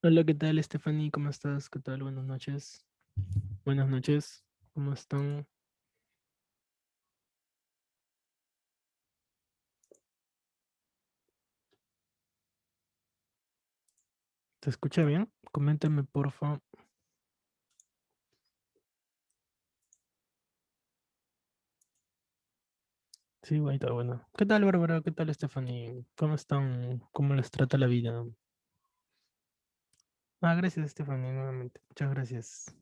Hola, ¿qué tal, Stephanie? ¿Cómo estás? ¿Qué tal? Buenas noches. Buenas noches. ¿Cómo están? ¿Se escucha bien? Coméntame, porfa. Sí, ahí está bueno. ¿Qué tal, Bárbara? ¿Qué tal, Stephanie? ¿Cómo están? ¿Cómo les trata la vida? Ah, gracias, Stephanie, nuevamente. Muchas gracias.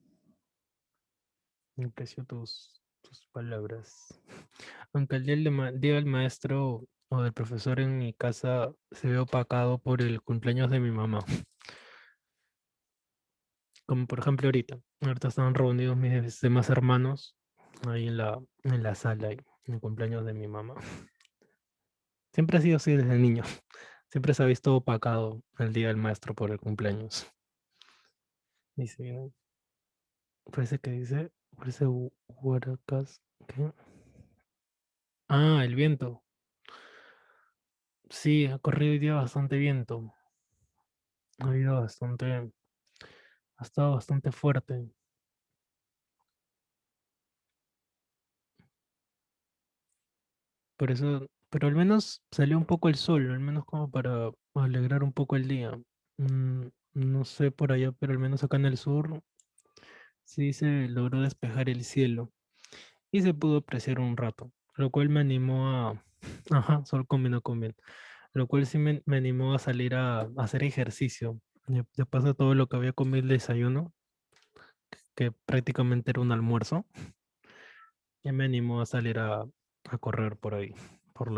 Me aprecio tus palabras. Aunque el día del maestro o del profesor en mi casa se ve opacado por el cumpleaños de mi mamá. Como por ejemplo ahorita. Ahorita están reunidos mis demás hermanos ahí en la sala, en el cumpleaños de mi mamá. Siempre ha sido así desde niño. Siempre se ha visto opacado el día del maestro por el cumpleaños. Dice, ¿no? Parece que dice, parece Huaracas. ¿Qué? Ah, el viento. Sí, ha corrido hoy día bastante viento. Ha habido bastante, ha estado bastante fuerte. Por eso, pero al menos salió un poco el sol, al menos como para alegrar un poco el día. No sé por allá, pero al menos acá en el sur sí se logró despejar el cielo y se pudo apreciar un rato, lo cual me animó a, ajá, sol combinó con bien, lo cual sí me animó a salir a hacer ejercicio. De paso todo lo que había comido el desayuno, que prácticamente era un almuerzo, ya me animó a salir a correr por ahí, por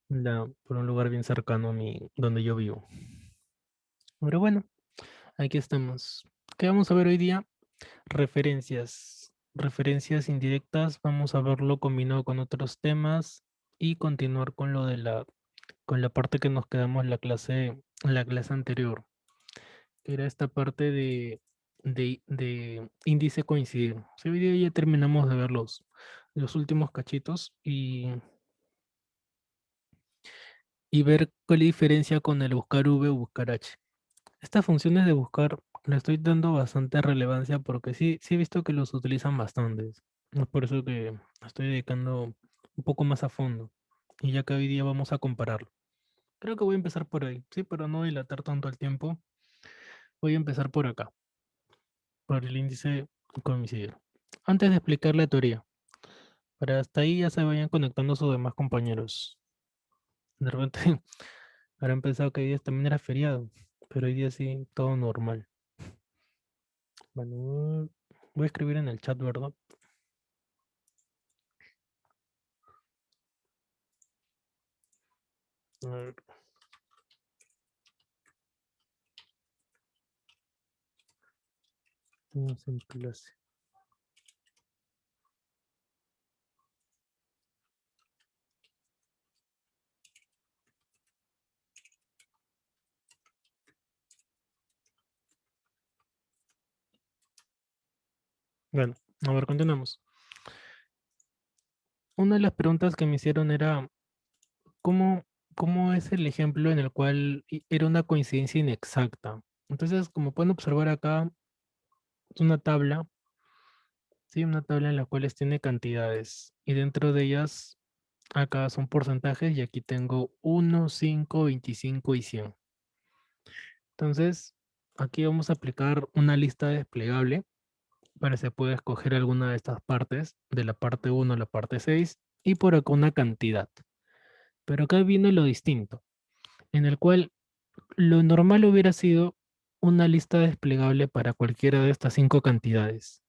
por un lugar bien cercano a donde yo vivo. Pero bueno, aquí estamos. ¿Qué vamos a ver hoy día? Referencias. Referencias indirectas. Vamos a verlo combinado con otros temas y continuar con lo de con la parte que nos quedamos en la clase anterior, que era esta parte de índice coincidir. Sí, hoy día ya terminamos de ver los últimos cachitos y ver cuál es la diferencia con el buscar V o buscar H. Estas funciones de buscar le estoy dando bastante relevancia porque sí he visto que los utilizan bastantes. Es por eso que estoy dedicando un poco más a fondo. Y ya que hoy día vamos a compararlo. Creo que voy a empezar por ahí, sí, para no dilatar tanto el tiempo. Voy a empezar por acá, por el índice coincidir. Antes de explicar la teoría, para hasta ahí ya se vayan conectando sus demás compañeros. De repente, habrán pensado que hoy día también era feriado, pero hoy día sí, todo normal. Bueno, voy a escribir en el chat, ¿verdad? A ver, estamos en clase. Bueno, a ver, continuamos. Una de las preguntas que me hicieron era, ¿cómo, ¿cómo es el ejemplo en el cual era una coincidencia inexacta? Entonces, como pueden observar acá, es una tabla, ¿sí? Una tabla en la cual tiene cantidades y dentro de ellas, acá son porcentajes y aquí tengo 1, 5, 25 y 100. Entonces, aquí vamos a aplicar una lista desplegable para que se pueda escoger alguna de estas partes, de la parte uno a la parte 6 y por acá una cantidad. Pero acá viene lo distinto, en el cual lo normal hubiera sido una lista desplegable para cualquiera de estas 5 cantidades.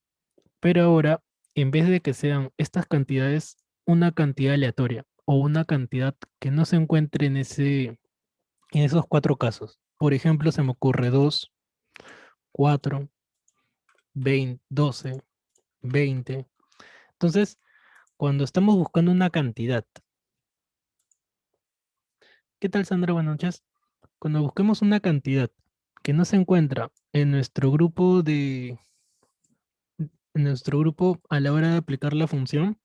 Pero ahora, en vez de que sean estas cantidades, una cantidad aleatoria o una cantidad que no se encuentre en esos 4 casos. Por ejemplo, se me ocurre 2, 4, 20, 12, 20. Entonces, cuando estamos buscando una cantidad, ¿qué tal, Sandra? Buenas noches. Cuando busquemos una cantidad que no se encuentra en nuestro grupo a la hora de aplicar la función,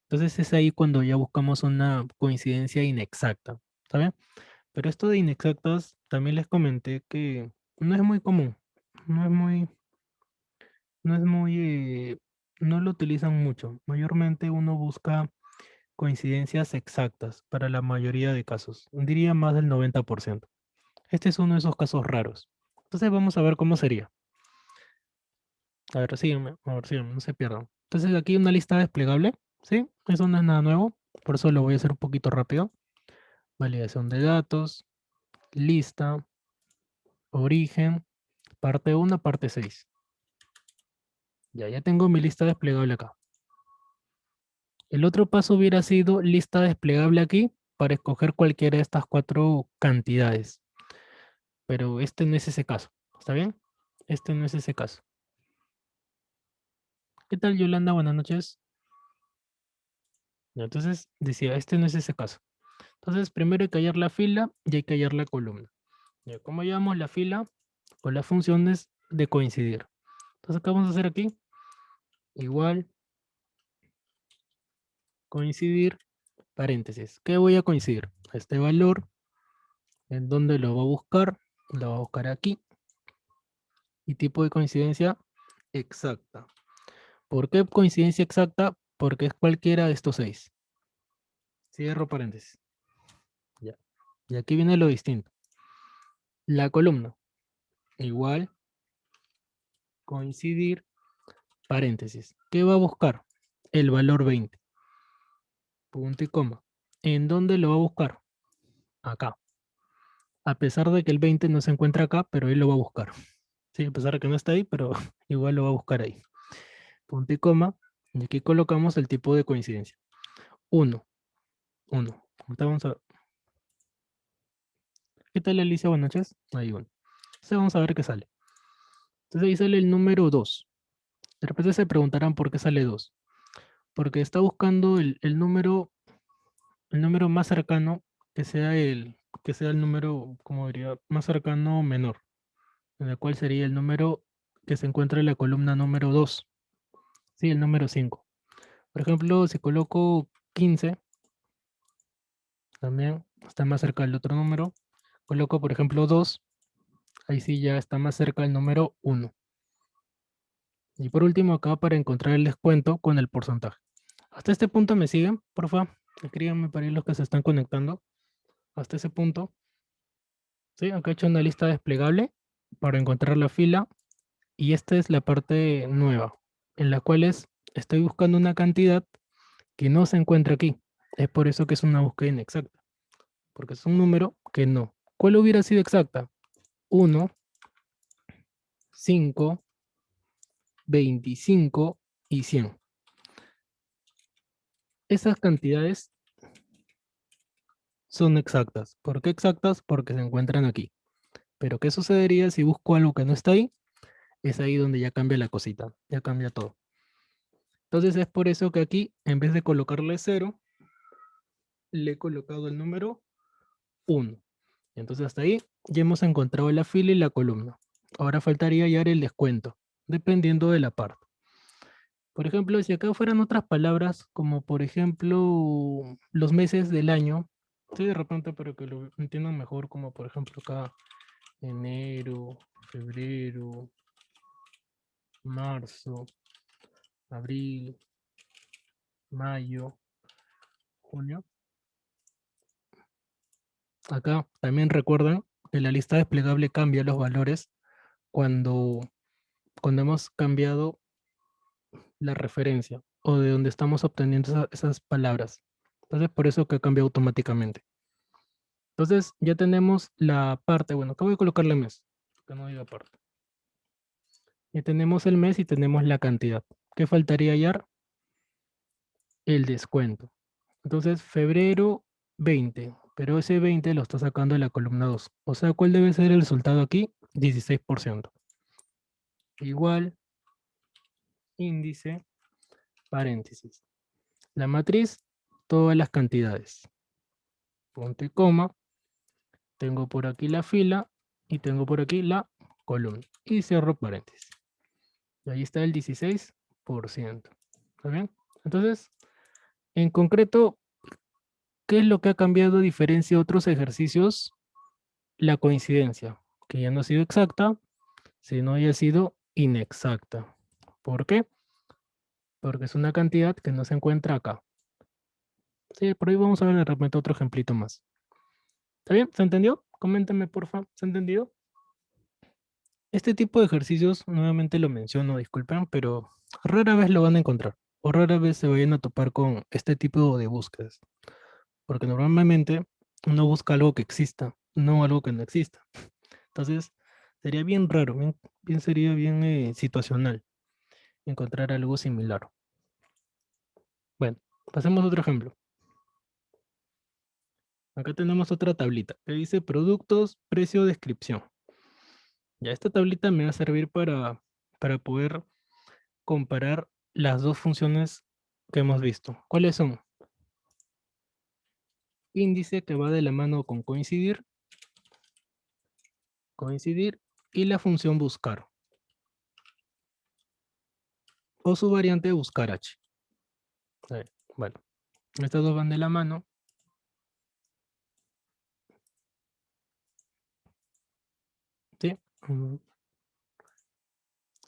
entonces es ahí cuando ya buscamos una coincidencia inexacta, ¿está bien? Pero esto de inexactas también les comenté que no es muy común, no es muy, no es muy, no lo utilizan mucho. Mayormente uno busca coincidencias exactas para la mayoría de casos, diría más del 90%. Este es uno de esos casos raros. Entonces vamos a ver cómo sería. A ver, sígueme, no se pierdan. Entonces aquí una lista desplegable, ¿sí? Eso no es nada nuevo, por eso lo voy a hacer un poquito rápido. Validación de datos, lista, origen, parte 1, parte 6. Ya tengo mi lista desplegable acá. El otro paso hubiera sido lista desplegable aquí para escoger cualquiera de estas 4 cantidades. Pero este no es ese caso. ¿Está bien? Este no es ese caso. ¿Qué tal, Yolanda? Buenas noches. Ya, entonces decía, este no es ese caso. Entonces primero hay que hallar la fila y hay que hallar la columna. Ya, ¿cómo llamamos la fila? Con las funciones de coincidir. Entonces, ¿qué vamos a hacer aquí? Igual, coincidir, paréntesis. ¿Qué voy a coincidir? Este valor, ¿en dónde lo va a buscar? Lo va a buscar aquí. Y tipo de coincidencia exacta. ¿Por qué coincidencia exacta? Porque es cualquiera de estos 6. Cierro paréntesis. Ya. Y aquí viene lo distinto. La columna. Igual, coincidir, paréntesis. ¿Qué va a buscar? El valor 20. Punto y coma. ¿En dónde lo va a buscar? Acá. A pesar de que el 20 no se encuentra acá, pero él lo va a buscar. Sí, a pesar de que no está ahí, pero igual lo va a buscar ahí. Punto y coma. Y aquí colocamos el tipo de coincidencia. 1. 1. Ahorita vamos a... ¿Qué tal, Alicia? Buenas noches. Ahí 1. Entonces vamos a ver qué sale. Entonces ahí sale el número 2. De repente se preguntarán por qué sale 2. Porque está buscando el número más cercano que sea el número, como diría, más cercano o menor, en el cual sería el número que se encuentra en la columna número 2, sí, el número 5. Por ejemplo, si coloco 15, también está más cerca del otro número. Coloco, por ejemplo, 2, ahí sí ya está más cerca del número 1. Y por último, acá para encontrar el descuento con el porcentaje. Hasta este punto me siguen, por favor. Escríbanme para ir los que se están conectando. Hasta ese punto. Sí, acá he hecho una lista desplegable para encontrar la fila. Y esta es la parte nueva, en la cual estoy buscando una cantidad que no se encuentra aquí. Es por eso que es una búsqueda inexacta, porque es un número que no. ¿Cuál hubiera sido exacta? 1, 5, 25 y 100. Esas cantidades son exactas. ¿Por qué exactas? Porque se encuentran aquí. Pero ¿qué sucedería si busco algo que no está ahí? Es ahí donde ya cambia la cosita, ya cambia todo. Entonces es por eso que aquí, en vez de colocarle 0, le he colocado el número 1. Entonces hasta ahí ya hemos encontrado la fila y la columna. Ahora faltaría hallar el descuento, dependiendo de la parte. Por ejemplo, si acá fueran otras palabras, como por ejemplo los meses del año, sí, de repente para que lo entiendan mejor, como por ejemplo acá enero, febrero, marzo, abril, mayo, junio. Acá también recuerdan que la lista desplegable cambia los valores cuando, cuando hemos cambiado la referencia o de donde estamos obteniendo esas palabras. Entonces, por eso que cambia automáticamente. Entonces, ya tenemos la parte, bueno, acá voy a colocarle mes, que no diga parte. Ya tenemos el mes y tenemos la cantidad. ¿Qué faltaría hallar? El descuento. Entonces, febrero 20, pero ese 20 lo está sacando de la columna 2. O sea, ¿cuál debe ser el resultado aquí? 16%. Igual, índice, paréntesis. La matriz, todas las cantidades. Punto y coma. Tengo por aquí la fila y tengo por aquí la columna. Y cierro paréntesis. Y ahí está el 16%. ¿Está bien? Entonces, en concreto, ¿qué es lo que ha cambiado a diferencia de otros ejercicios? la coincidencia, que ya no ha sido exacta, sino haya sido inexacta. ¿Por qué? Porque es una cantidad que no se encuentra acá. Sí, por ahí vamos a ver de repente otro ejemplito más. ¿Está bien? ¿Se entendió? Coméntame, porfa. ¿Se ha entendido? Este tipo de ejercicios, nuevamente lo menciono, disculpen, pero rara vez lo van a encontrar. O rara vez se vayan a topar con este tipo de búsquedas. Porque normalmente uno busca algo que exista, no algo que no exista. Entonces, sería bien raro, sería bien situacional encontrar algo similar. Bueno, pasemos a otro ejemplo. Acá tenemos otra tablita que dice productos, precio, descripción. Ya esta tablita me va a servir para poder comparar las dos funciones que hemos visto. ¿Cuáles son? Índice, que va de la mano con coincidir, y la función buscar, o su variante buscar h. Bueno, estas dos van de la mano. ¿Sí?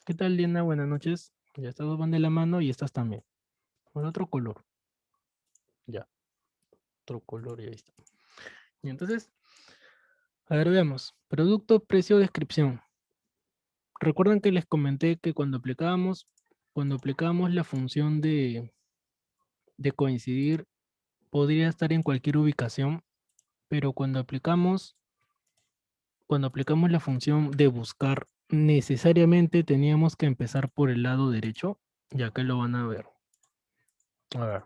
¿Qué tal, Diana? Buenas noches. Ya estas dos van de la mano y estas también. Con otro color. Ya, otro color y ahí está. Y entonces, a ver, veamos. Producto, precio, descripción. Recuerdan que les comenté que cuando aplicábamos la función de coincidir, podría estar en cualquier ubicación, pero cuando aplicamos la función de buscar, necesariamente teníamos que empezar por el lado derecho, ya que lo van a ver. A ver.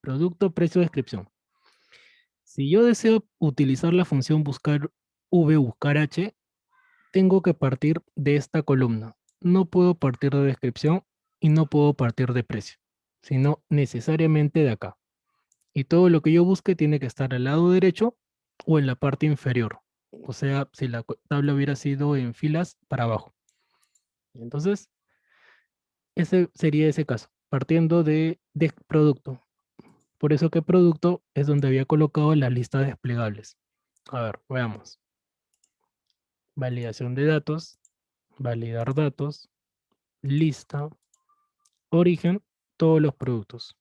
Producto, precio, descripción. Si yo deseo utilizar la función buscar v, buscar h, tengo que partir de esta columna. No puedo partir de descripción y no puedo partir de precio, sino necesariamente de acá. Y todo lo que yo busque tiene que estar al lado derecho o en la parte inferior. O sea, si la tabla hubiera sido en filas, para abajo. Entonces, ese sería ese caso, partiendo de producto. Por eso que producto es donde había colocado la lista desplegables. A ver, veamos. Validación de datos, validar datos, lista, origen, todos los productos.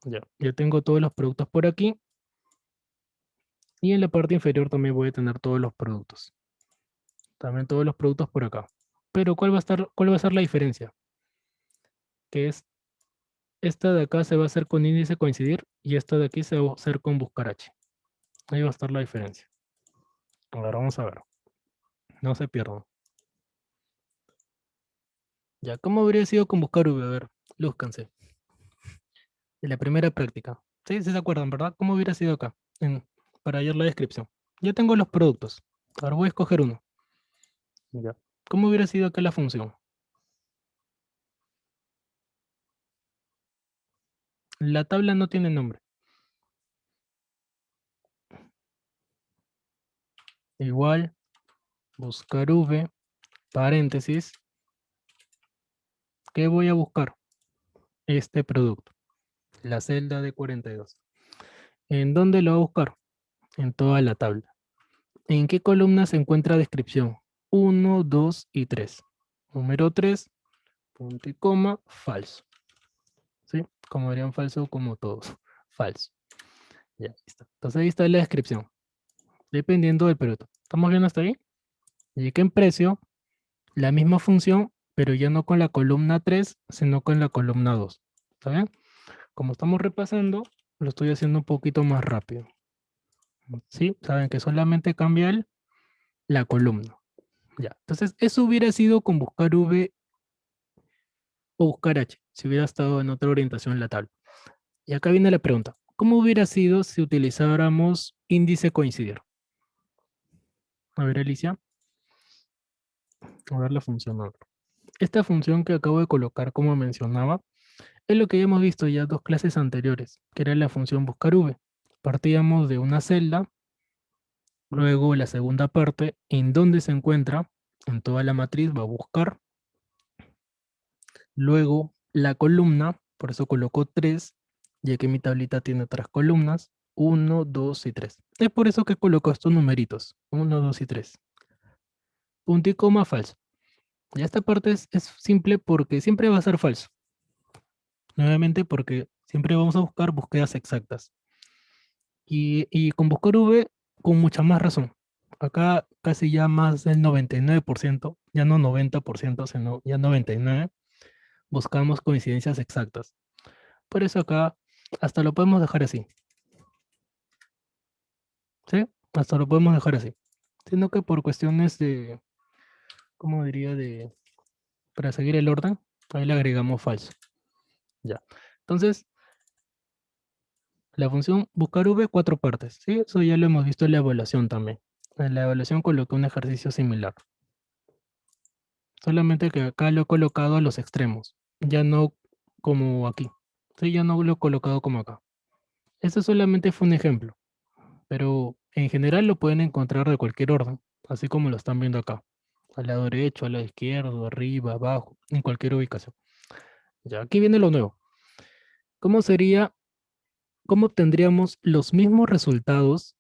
Ya tengo todos los productos por aquí. Y en la parte inferior también voy a tener todos los productos. También todos los productos por acá. Pero ¿cuál va a ser la diferencia? Que es esta de acá se va a hacer con índice coincidir y esta de aquí se va a hacer con buscar H. Ahí va a estar la diferencia. Ahora vamos a ver. No se pierdan. Ya, ¿cómo habría sido con buscar V? A ver, lúzcanse. De la primera práctica. Sí, sí se acuerdan, ¿verdad? ¿Cómo hubiera sido acá? Para hallar la descripción. Ya tengo los productos. Ahora voy a escoger uno. Ya. ¿Cómo hubiera sido acá la función? La tabla no tiene nombre. Igual, buscar V, paréntesis. ¿Qué voy a buscar? Este producto. La celda de 42. ¿En dónde lo voy a buscar? En toda la tabla. ¿En qué columna se encuentra descripción? 1, 2 y 3. Número 3, punto y coma, falso. ¿Sí? Como dirían falso, como todos. Falso. Ya, listo. Entonces ahí está la descripción. Dependiendo del producto. ¿Estamos bien hasta ahí? Y que en precio, la misma función, pero ya no con la columna 3, sino con la columna 2. ¿Está bien? Como estamos repasando, lo estoy haciendo un poquito más rápido. ¿Sí? Saben que solamente cambia la columna. Ya. Entonces, eso hubiera sido con buscar V o buscar H, si hubiera estado en otra orientación en la tabla. Y acá viene la pregunta. ¿Cómo hubiera sido si utilizáramos índice coincidir? A ver, Alicia. A ver la función. Esta función que acabo de colocar, como mencionaba, es lo que ya hemos visto ya dos clases anteriores, que era la función buscar V. Partíamos de una celda, luego la segunda parte, en dónde se encuentra, en toda la matriz va a buscar, luego la columna, por eso coloco 3, ya que mi tablita tiene 3 columnas, 1, 2 y 3. Es por eso que coloco estos numeritos. 1, 2 y 3. Punto y coma falso. Y esta parte es simple porque siempre va a ser falso. Nuevamente porque siempre vamos a buscar búsquedas exactas. Y con buscar V, con mucha más razón. Acá casi ya más del 99%, ya no 90%, sino ya 99%, buscamos coincidencias exactas. Por eso acá hasta lo podemos dejar así. ¿Sí? Hasta lo podemos dejar así. Sino que por cuestiones de, ¿cómo diría? Para seguir el orden, ahí le agregamos falso. Ya. Entonces, la función buscar v, cuatro partes. ¿Sí? Eso ya lo hemos visto en la evaluación también. En la evaluación coloqué un ejercicio similar. Solamente que acá lo he colocado a los extremos. Ya no como aquí. Sí, ya no lo he colocado como acá. Este solamente fue un ejemplo. Pero en general lo pueden encontrar de cualquier orden. Así como lo están viendo acá. Al lado derecho, al lado izquierdo, arriba, abajo, en cualquier ubicación. Ya, aquí viene lo nuevo. ¿Cómo sería, cómo obtendríamos los mismos resultados,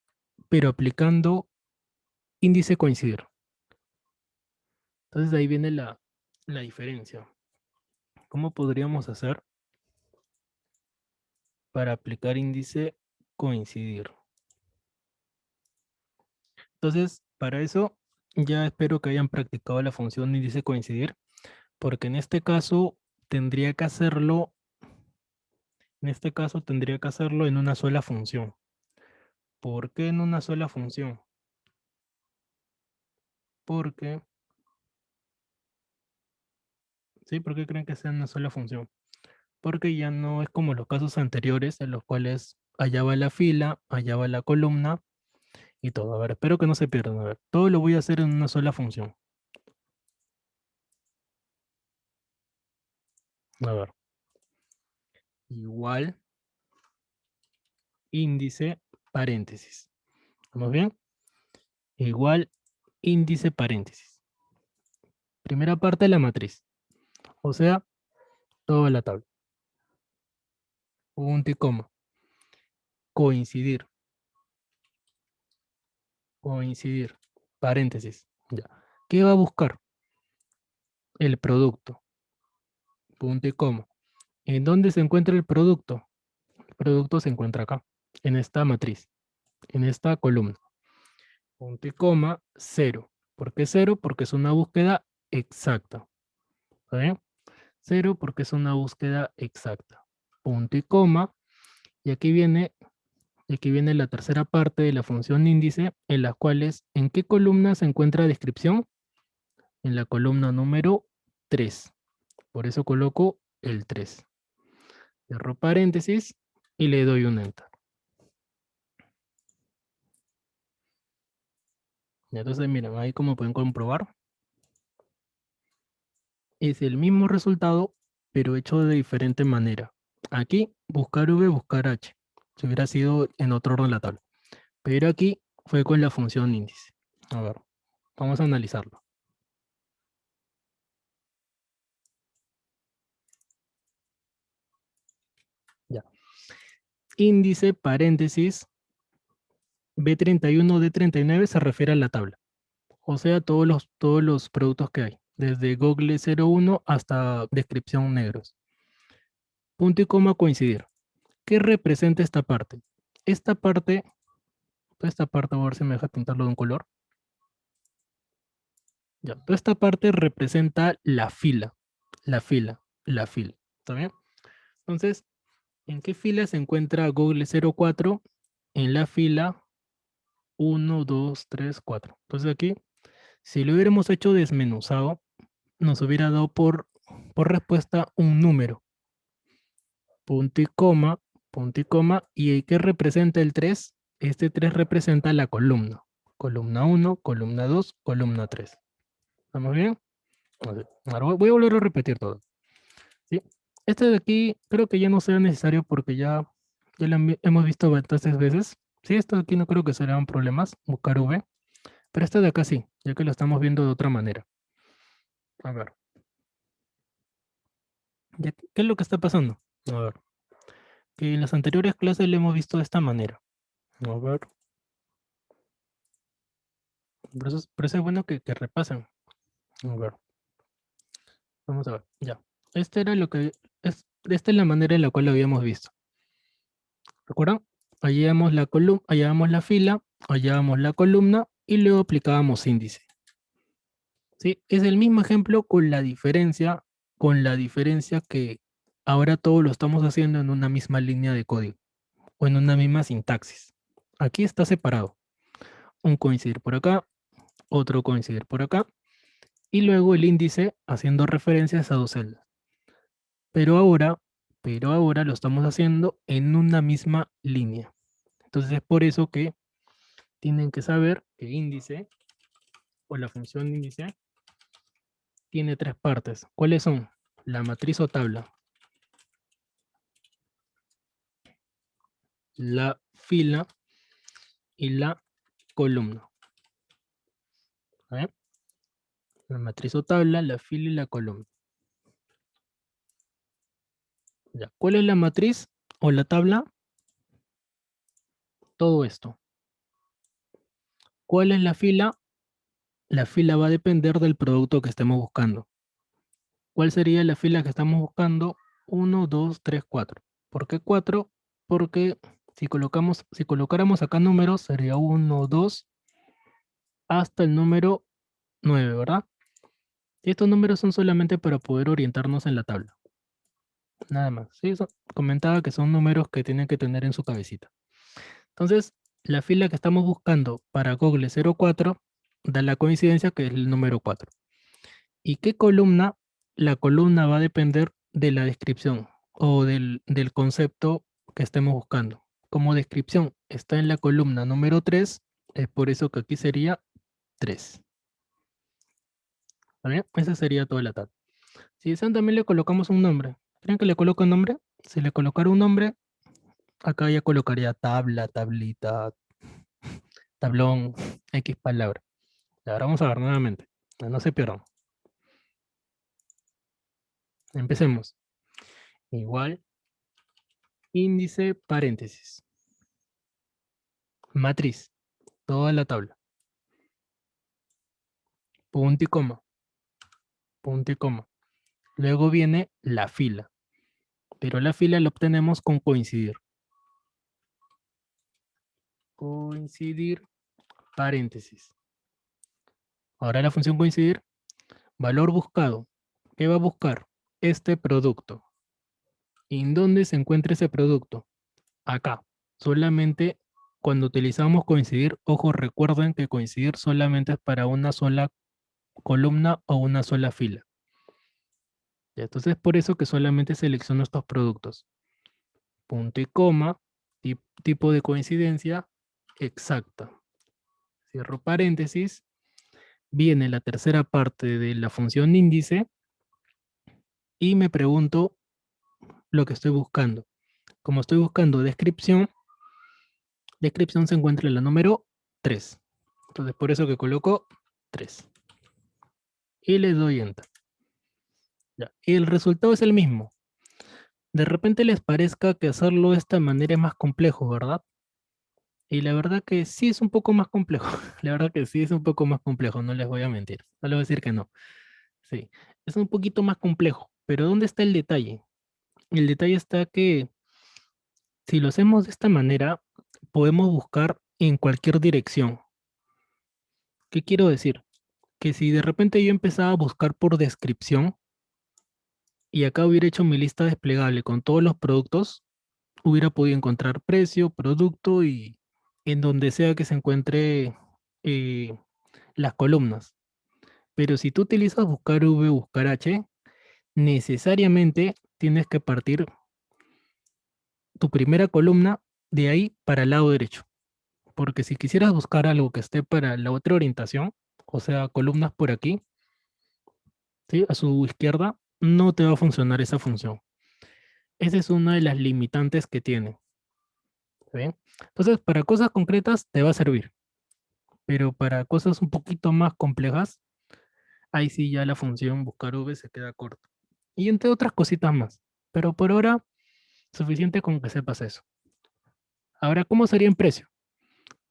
pero aplicando índice coincidir? Entonces ahí viene la diferencia. ¿Cómo podríamos hacer para aplicar índice coincidir? Entonces, para eso ya espero que hayan practicado la función índice coincidir, porque en este caso tendría que hacerlo en una sola función. ¿Por qué en una sola función? Porque, ¿sí? ¿Por qué creen que sea una sola función? Porque ya no es como los casos anteriores en los cuales allá va la fila, allá va la columna y todo. A ver, espero que no se pierdan. A ver, todo lo voy a hacer en una sola función. A ver, igual índice paréntesis. ¿Vamos bien? Igual índice paréntesis. Primera parte de la matriz. O sea, toda la tabla. Punto y coma. Coincidir. Coincidir. Paréntesis. Ya. ¿Qué va a buscar? El producto. Punto y coma. ¿En dónde se encuentra el producto? El producto se encuentra acá, en esta matriz, en esta columna. Punto y coma, cero. ¿Por qué cero? Porque es una búsqueda exacta. ¿Está bien? Cero porque es una búsqueda exacta. Punto y coma. Y aquí viene la tercera parte de la función índice, en las cuales, ¿en qué columna se encuentra descripción? En la columna número 3. Por eso coloco el 3. Cierro paréntesis y le doy un enter. Y entonces, miren, ahí como pueden comprobar, es el mismo resultado, pero hecho de diferente manera. Aquí, buscar V, buscar H. Si hubiera sido en otro orden la tabla. Pero aquí fue con la función índice. A ver, vamos a analizarlo. Ya. Índice, paréntesis, B31, D39 se refiere a la tabla. O sea, todos los productos que hay. Desde Google 01 hasta descripción negros. Punto y coma coincidir. ¿Qué representa esta parte? Esta parte, toda esta parte, a ver si me deja pintarlo de un color. Ya, toda esta parte representa la fila, la fila, la fila. ¿Está bien? Entonces, ¿en qué fila se encuentra Google 04? En la fila 1, 2, 3, 4. Entonces aquí, si lo hubiéramos hecho desmenuzado, nos hubiera dado por respuesta un número. Punto y coma, ¿y qué representa el 3? Este 3 representa la columna. Columna 1, columna 2, columna 3. ¿Estamos bien? Ahora voy a volver a repetir todo. ¿Sí? Este de aquí creo que ya no será necesario porque ya lo hemos visto bastantes veces. Sí, esto de aquí no creo que serán problemas, buscar V. Pero este de acá sí, ya que lo estamos viendo de otra manera. A ver. ¿Qué es lo que está pasando? A ver. Que en las anteriores clases lo hemos visto de esta manera. A ver, por eso es bueno que repasen. A ver, vamos a ver, ya. Este era lo que esta es la manera en la cual lo habíamos visto. ¿Recuerdan? Hallábamos la columna, hallábamos la fila, hallábamos la columna y luego aplicábamos índice. ¿Sí? Es el mismo ejemplo con la diferencia que ahora todo lo estamos haciendo en una misma línea de código o en una misma sintaxis. Aquí está separado. Un coincidir por acá, otro coincidir por acá, y luego el índice haciendo referencias a dos celdas. Pero ahora, pero ahora lo estamos haciendo en una misma línea. Entonces es por eso que tienen que saber que índice o la función índice tiene tres partes. ¿Cuáles son? La matriz o tabla, la fila y la columna. ¿Eh? La matriz o tabla, la fila y la columna. Ya. ¿Cuál es la matriz o la tabla? Todo esto. ¿Cuál es la fila? La fila va a depender del producto que estemos buscando. ¿Cuál sería la fila que estamos buscando? 1, 2, 3, 4. ¿Por qué 4? Porque si colocáramos acá números, sería 1, 2, hasta el número 9, ¿verdad? Y estos números son solamente para poder orientarnos en la tabla. Nada más. Sí, comentaba que son números que tienen que tener en su cabecita. Entonces, la fila que estamos buscando para Google 04 da la coincidencia que es el número 4. ¿Y qué columna? La columna va a depender de la descripción o del concepto que estemos buscando. Como descripción está en la columna número 3, es por eso que aquí sería 3. ¿Está bien? Esa sería toda la tabla. Si desean también le colocamos un nombre. ¿Quieren que le coloque un nombre? Si le colocara un nombre, acá ya colocaría tabla, tablita, tablón, X palabra. Y ahora vamos a ver nuevamente. No se pierdan. Empecemos. Igual, índice, paréntesis. Matriz, toda la tabla. Punto y coma. Punto y coma. Luego viene la fila. Pero la fila la obtenemos con coincidir. Coincidir, paréntesis. Ahora la función coincidir, valor buscado. ¿Qué va a buscar? Este producto. ¿Y en dónde se encuentra ese producto? Acá. Solamente cuando utilizamos coincidir, ojo, recuerden que coincidir solamente es para una sola columna o una sola fila. Ya, entonces es por eso que solamente selecciono estos productos. Punto y coma, tipo de coincidencia exacta. Cierro paréntesis, viene la tercera parte de la función índice y me pregunto lo que estoy buscando. Como estoy buscando descripción, descripción se encuentra en la número 3. Entonces por eso que coloco 3. Y le doy enter. Ya. Y el resultado es el mismo. De repente les parezca que hacerlo de esta manera es más complejo, ¿verdad? Y la verdad que sí es un poco más complejo. La verdad que sí es un poco más complejo, no les voy a mentir. No les voy a decir que no. Sí, es un poquito más complejo. Pero ¿dónde está el detalle? El detalle está que si lo hacemos de esta manera, podemos buscar en cualquier dirección. ¿Qué quiero decir? Que si de repente yo empezaba a buscar por descripción y acá hubiera hecho mi lista desplegable con todos los productos, hubiera podido encontrar precio, producto y en donde sea que se encuentre eh, las columnas. Pero si tú utilizas buscar V, buscar H, necesariamente tienes que partir tu primera columna de ahí para el lado derecho. Porque si quisieras buscar algo que esté para la otra orientación, o sea, columnas por aquí, ¿sí? A su izquierda, no te va a funcionar esa función. Esa es una de las limitantes que tiene. ¿Está bien? Entonces, para cosas concretas te va a servir, pero para cosas un poquito más complejas, ahí sí ya la función buscar V se queda corta. Y entre otras cositas más. Pero por ahora, suficiente con que sepas eso. Ahora, ¿cómo sería en precio?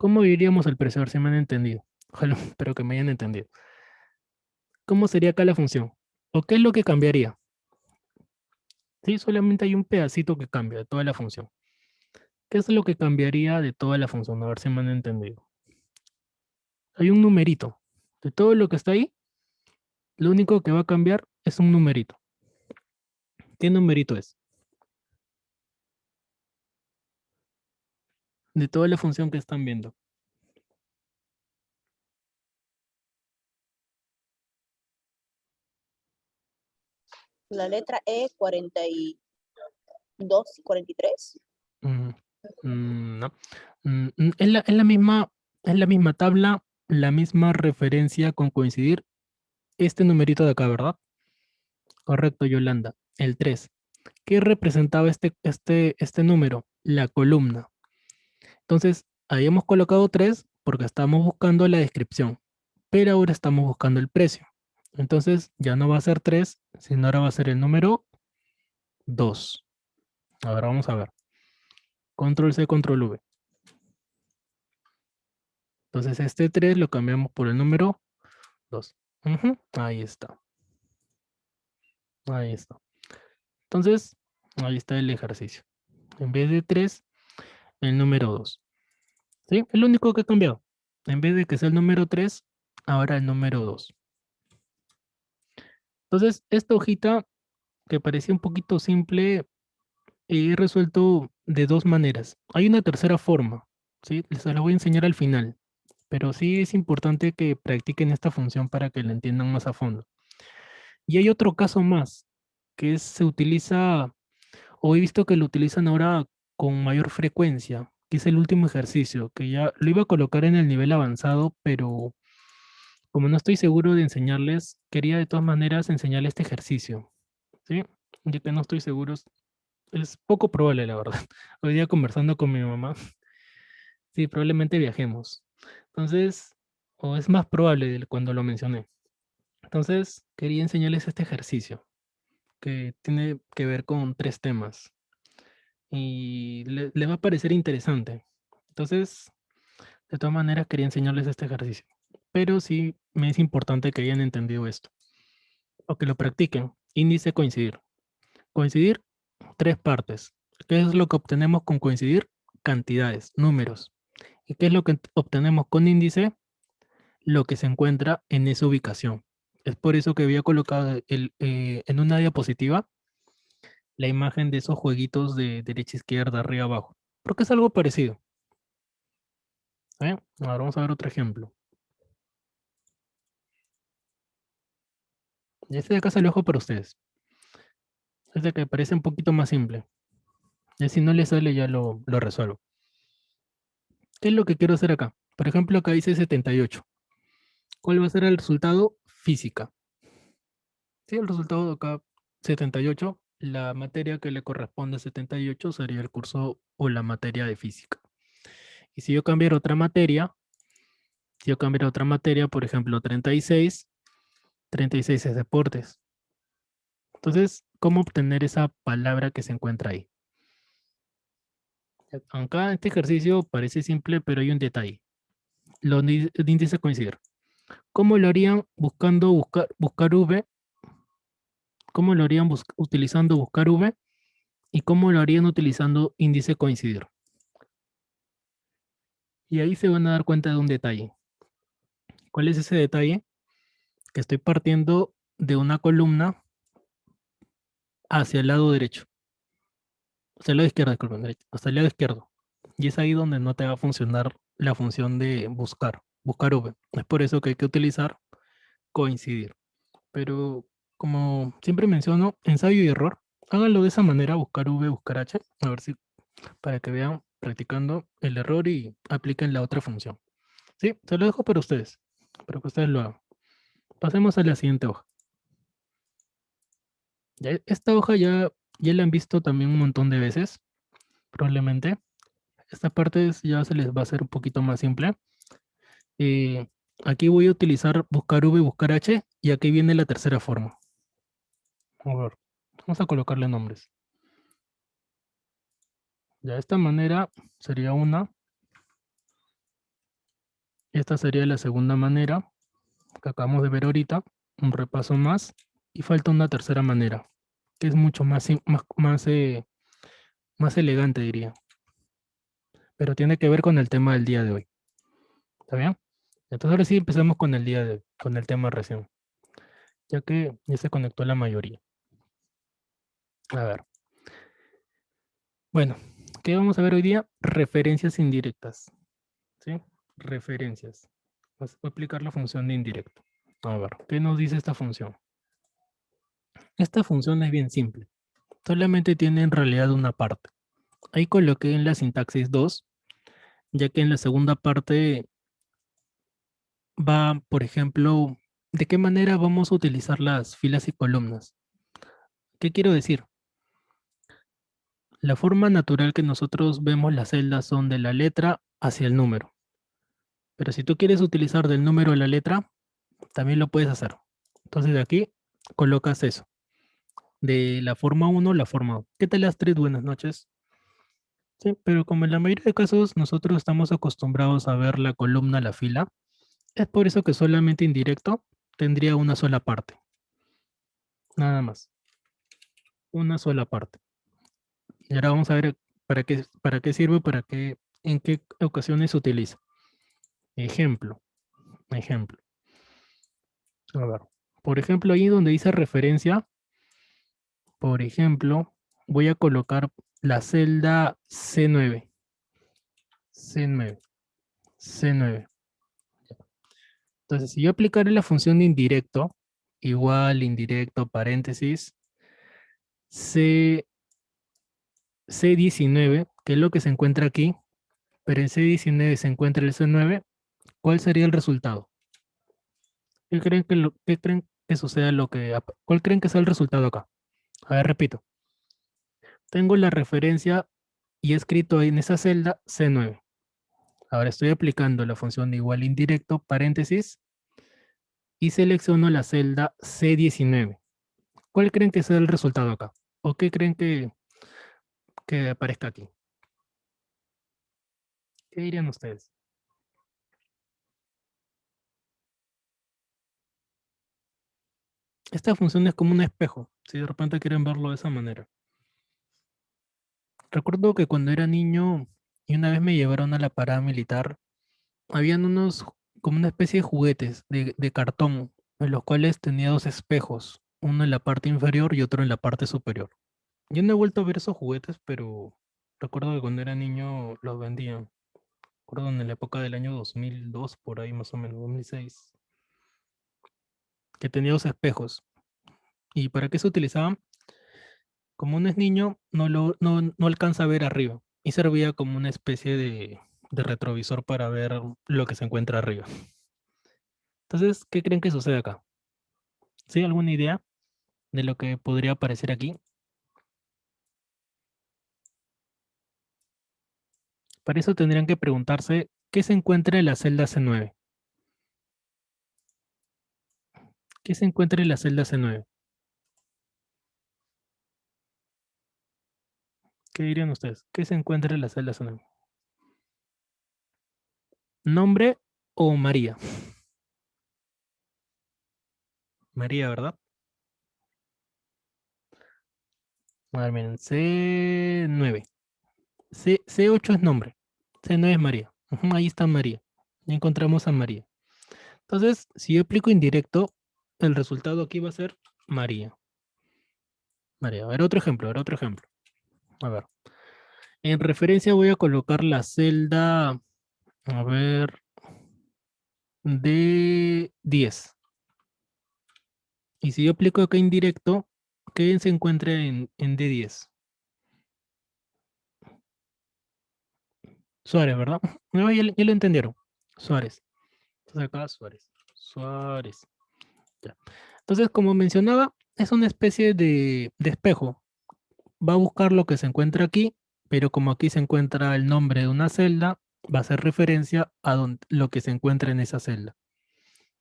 ¿Cómo diríamos el precio? A ver si me han entendido. Ojalá, espero que me hayan entendido. ¿Cómo sería acá la función? ¿O qué es lo que cambiaría? Sí, solamente hay un pedacito que cambia de toda la función. ¿Qué es lo que cambiaría de toda la función? A ver si me han entendido. Hay un numerito. De todo lo que está ahí, lo único que va a cambiar es un numerito. ¿Qué numerito es? De toda la función que están viendo. La letra E, 42 y 43. Mm, no. Es la misma tabla, la misma referencia con coincidir. Este numerito de acá, ¿verdad? Correcto, Yolanda. El 3. ¿Qué representaba este número? La columna. Entonces, ahí hemos colocado 3 porque estamos buscando la descripción, pero ahora estamos buscando el precio. Entonces, ya no va a ser 3, sino ahora va a ser el número 2. Ahora vamos a ver. Control C, control V. Entonces, este 3 lo cambiamos por el número 2. Ujú, ahí está. Ahí está. Entonces, ahí está el ejercicio. En vez de 3, el número 2. ¿Sí? Es lo único que he cambiado. En vez de que sea el número 3, ahora el número 2. Entonces, esta hojita que parecía un poquito simple, he resuelto de dos maneras. Hay una tercera forma, ¿sí? Les la voy a enseñar al final, pero sí es importante que practiquen esta función para que la entiendan más a fondo. Y hay otro caso más, que se utiliza, o he visto que lo utilizan ahora con mayor frecuencia, que es el último ejercicio, que ya lo iba a colocar en el nivel avanzado, pero como no estoy seguro de enseñarles, quería de todas maneras enseñarles este ejercicio, ¿sí? Ya que no estoy seguro, es poco probable, la verdad. Hoy día conversando con mi mamá, sí, probablemente viajemos. Entonces, o es más probable cuando lo mencioné. Entonces, quería enseñarles este ejercicio que tiene que ver con 3 temas y le va a parecer interesante. Entonces, de todas maneras, quería enseñarles este ejercicio. Pero sí me es importante que hayan entendido esto o que lo practiquen. Índice coincidir. Coincidir, 3 partes. ¿Qué es lo que obtenemos con coincidir? Cantidades, números. ¿Y qué es lo que obtenemos con índice? Lo que se encuentra en esa ubicación. Es por eso que había colocado en una diapositiva la imagen de esos jueguitos de derecha, izquierda, arriba, abajo. Porque es algo parecido. ¿Eh? Ahora vamos a ver otro ejemplo. Y este de acá se lo dejo para ustedes. Este que parece un poquito más simple. Y si no le sale ya lo resuelvo. ¿Qué es lo que quiero hacer acá? Por ejemplo, acá dice 78. ¿Cuál va a ser el resultado? Física. Sí, el resultado de acá, 78. La materia que le corresponde a 78 sería el curso o la materia de física. Y si yo cambiara otra materia, si yo cambiara otra materia, por ejemplo, 36, 36 es deportes. Entonces, ¿cómo obtener esa palabra que se encuentra ahí? Acá este ejercicio parece simple, pero hay un detalle. Los índices coincidir. ¿Cómo lo harían buscar V? ¿Cómo lo harían utilizando buscar V? ¿Y cómo lo harían utilizando índice coincidir? Y ahí se van a dar cuenta de un detalle. ¿Cuál es ese detalle? Que estoy partiendo de una columna hacia el lado derecho. Hacia el lado izquierdo, disculpen, derecho, hacia el lado izquierdo. Y es ahí donde no te va a funcionar la función de buscar V. Es por eso que hay que utilizar coincidir. Pero como siempre menciono, ensayo y error. Háganlo de esa manera, buscar V, buscar H, a ver si para que vean practicando el error y apliquen la otra función. Sí, se lo dejo para ustedes, para que ustedes lo hagan. Pasemos a la siguiente hoja. Esta hoja ya la han visto también un montón de veces, probablemente. Esta parte ya se les va a hacer un poquito más simple. Eh, Aquí voy a utilizar buscar V, buscar H, y aquí viene la tercera forma. A ver, vamos a colocarle nombres. De esta manera sería una, Esta sería la segunda manera que acabamos de ver ahorita. Un repaso más. Y falta una tercera manera, que es mucho más elegante, diría. Pero tiene que ver con el tema del día de hoy. ¿Está bien? Entonces ahora sí empezamos con el día de hoy, con el tema recién, ya que ya se conectó la mayoría. A ver. Bueno, ¿qué vamos a ver hoy día? Referencias indirectas. ¿Sí? Referencias. Voy a explicar la función de indirecto. A ver, ¿qué nos dice esta función? Esta función es bien simple. Solamente tiene en realidad una parte. Ahí coloqué en la sintaxis 2, ya que en la segunda parte va, por ejemplo, ¿de qué manera vamos a utilizar las filas y columnas? ¿Qué quiero decir? La forma natural que nosotros vemos las celdas son de la letra hacia el número. Pero si tú quieres utilizar del número a la letra, también lo puedes hacer. Entonces de aquí colocas eso. De la forma 1 la forma 2. ¿Qué tal Astrid? Buenas noches. Sí, pero como en la mayoría de casos nosotros estamos acostumbrados a ver la columna, la fila, es por eso que solamente indirecto tendría una sola parte. Nada más. Una sola parte. Y ahora vamos a ver para qué sirve, en qué ocasiones se utiliza. Ejemplo. Ejemplo. A ver. Por ejemplo, ahí donde dice referencia, por ejemplo, voy a colocar la celda C9. C9. C9. Entonces, si yo aplicara la función de indirecto, igual, indirecto, paréntesis, C, C19, que es lo que se encuentra aquí, pero en C19 se encuentra el C9, ¿cuál sería el resultado? ¿Qué creen que suceda cuál creen que sea el resultado acá? A ver, repito. Tengo la referencia y he escrito ahí en esa celda C9. Ahora estoy aplicando la función de igual indirecto, paréntesis, y selecciono la celda C19. ¿Cuál creen que sea el resultado acá? ¿O qué creen que aparezca aquí? ¿Qué dirían ustedes? Esta función es como un espejo, si de repente quieren verlo de esa manera. Recuerdo que cuando era niño y una vez me llevaron a la parada militar, habían como una especie de juguetes de cartón, en los cuales tenía dos espejos, uno en la parte inferior y otro en la parte superior. Yo no he vuelto a ver esos juguetes, pero recuerdo que cuando era niño los vendían. Recuerdo en la época del año 2002, por ahí más o menos, 2006, que tenía dos espejos. ¿Y para qué se utilizaban? Como uno es niño, no alcanza a ver arriba. Y servía como una especie de retrovisor para ver lo que se encuentra arriba. Entonces, ¿qué creen que sucede acá? ¿Sí? ¿Alguna idea de lo que podría aparecer aquí? Para eso tendrían que preguntarse qué se encuentra en la celda C9. ¿Qué se encuentra en la celda C9? ¿Qué dirían ustedes? ¿Qué se encuentra en la celda C9? ¿Nombre o María? María, ¿verdad? A ver, miren, C9. C8 es nombre. C9 es María. Ujú, ahí está María. Ya encontramos a María. Entonces, si yo aplico indirecto, el resultado aquí va a ser María. María. A ver, otro ejemplo, a ver, otro ejemplo. A ver. En referencia voy a colocar la celda, a ver, D10. Y si yo aplico acá indirecto, ¿qué se encuentra en D10? Suárez, ¿verdad? No, ya lo entendieron. Suárez. Entonces acá Suárez. Suárez. Ya. Entonces, como mencionaba, es una especie de espejo. Va a buscar lo que se encuentra aquí, pero como aquí se encuentra el nombre de una celda, va a hacer referencia a lo que se encuentra en esa celda.